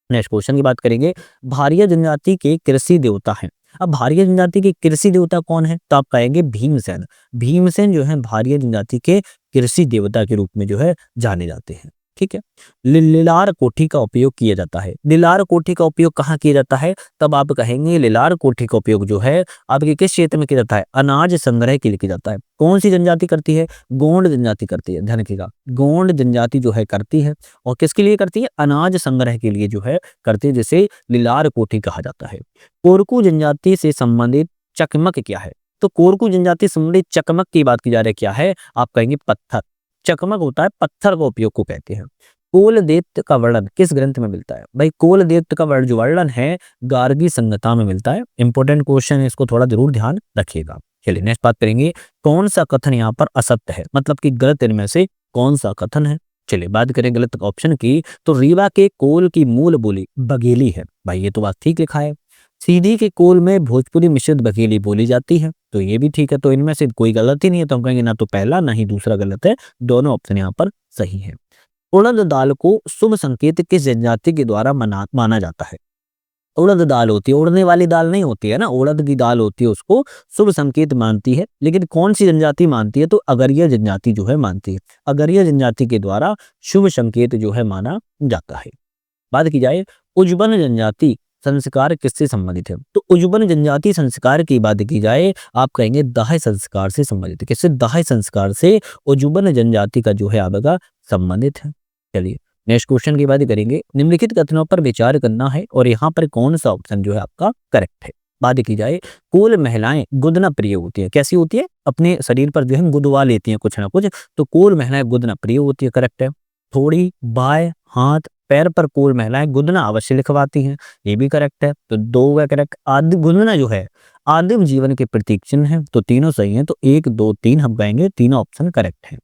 नेक्स्ट क्वेश्चन की बात करेंगे। भारिया जनजाति के कृषि देवता हैं। अब भारिया जनजाति के कृषि देवता कौन है? तो आप कहेंगे भीमसेन। भीमसेन जो है भारिया जनजाति के कृषि देवता के रूप में जो है जाने जाते हैं। ठीक है। लिलार कोठी का उपयोग किया जाता है। लिलार कोठी का उपयोग कहाँ किया जाता है? तब आप कहेंगे लिलार कोठी का उपयोग जो है आपके किस क्षेत्र में किया जाता है? अनाज संग्रह के लिए किया जाता है। कौन सी जनजाति करती है? गोंड जनजाति करती है। ध्यान रखिएगा, गोंड जनजाति जो है करती है। और किसके लिए करती है? अनाज संग्रह के लिए जो है करती है, जिसे लिलार कोठी कहा जाता है। कोरकू जनजाति से संबंधित चकमक क्या है? तो कोरकू जनजाति से संबंधित चकमक की बात की जा रही क्या है? आप कहेंगे पत्थर। चकमक होता है पत्थर का उपयोग को कहते हैं। कोलदेव का वर्णन किस ग्रंथ में मिलता है? भाई कोलदेव का जो वर्णन है गार्गी संहिता में मिलता है। इंपॉर्टेंट क्वेश्चन है, इसको थोड़ा जरूर ध्यान रखिएगा। चलिए नेक्स्ट बात करेंगे। कौन सा कथन यहाँ पर असत्य है, मतलब कि गलत इनमें से कौन सा कथन है? चलिए बात करें गलत ऑप्शन की। तो रीवा के कोल की मूल बोली बघेली है। भाई ये तो बात ठीक लिखा है। सीधी के कोल में भोजपुरी मिश्रित बघेली बोली जाती है, तो ये भी ठीक है। तो इनमें से कोई गलत ही नहीं है, तो हम कहेंगे ना तो पहला ना ही दूसरा गलत है, दोनों ऑप्शन यहाँ पर सही है। उड़द दाल को शुभ संकेत किस जनजाति के द्वारा माना जाता है? उड़द दाल होती है, उड़ने वाली दाल नहीं होती है ना, उड़द की दाल होती है, उसको शुभ संकेत मानती है। लेकिन कौन सी जनजाति मानती है? तो अगरिया जनजाति जो है मानती है। अगरिया जनजाति के द्वारा शुभ संकेत जो है माना जाता है। बात की जाए उज्जबन जनजाति संस्कार किससे संबंधित है? तो उज्जबन जनजाति संस्कार की बात की जाए, आप कहेंगे दाह संस्कार से संबंधित है। किससे? दाह संस्कार से उज्जबन जनजाति का जो है आपका संबंधित है। चलिए नेक्स्ट क्वेश्चन की बात करेंगे। निम्नलिखित कथनों पर विचार करना है और यहाँ पर कौन सा ऑप्शन जो है आपका करेक्ट है। बात की जाए कुल महिलाएं गुदना प्रिय होती है। कैसी होती है? अपने शरीर पर जो है गुदवा लेती हैं कुछ ना कुछ, तो कुल महिलाएं गुदना प्रिय होती है, करेक्ट है। थोड़ी बाय हाथ पैर पर कुल महिलाएं गुदना अवश्य लिखवाती हैं, ये भी करेक्ट है। तो दो का करेक्ट। आदि गुदना जो है आदिम जीवन के प्रतीक चिन्ह है, तो तीनों सही हैं। तो 1 2 3 हम कहेंगे तीनों ऑप्शन करेक्ट है।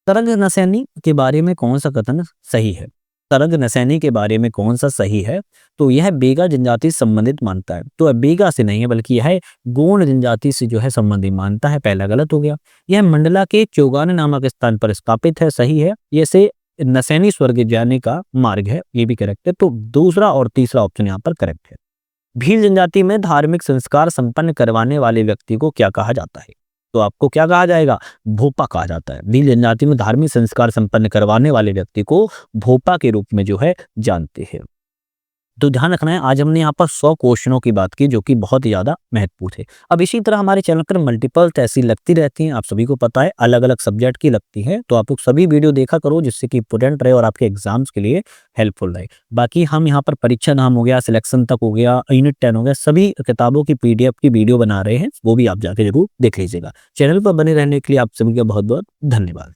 तरंग नसैनी के बारे में कौन सा कथन सही है? तरंग नसैनी के बारे में कौन सा सही है? तो यह बेगा जनजाति संबंधित मानता है। तो बेगा से नहीं है, बल्कि यह गोंड जनजाति से जो है संबंधित मानता है। पहला गलत हो गया। यह मंडला के चौगाने नामक स्थान पर स्थापित है, सही है। ये से नसैनी स्वर्ग जाने का मार्ग है, ये भी करेक्ट है। तो दूसरा और तीसरा ऑप्शन यहाँ पर करेक्ट है। भील जनजाति में धार्मिक संस्कार संपन्न करवाने वाले व्यक्ति को क्या कहा जाता है? तो आपको क्या कहा जाएगा? भोपा कहा जाता है। भील जनजाति में धार्मिक संस्कार संपन्न करवाने वाले व्यक्ति को भोपा के रूप में जो है जानते हैं। तो ध्यान रखना है, आज हमने यहाँ पर 100 क्वेश्चनों की बात की, जो कि बहुत ही ज्यादा महत्वपूर्ण है। अब इसी तरह हमारे चैनल पर मल्टीपल तहसील लगती रहती हैं, आप सभी को पता है, अलग अलग सब्जेक्ट की लगती हैं। तो आप लोग सभी वीडियो देखा करो, जिससे कि इंपोर्टेंट रहे और आपके एग्जाम्स के लिए हेल्पफुल रहे। बाकी हम यहाँ पर परीक्षा नाम हो गया, सिलेक्शन तक हो गया, यूनिट 10 हो गया, सभी किताबों की PDF की वीडियो बना रहे हैं, वो भी आप जाके जरूर देख लीजिएगा। चैनल पर बने रहने के लिए आप सभी का बहुत बहुत धन्यवाद।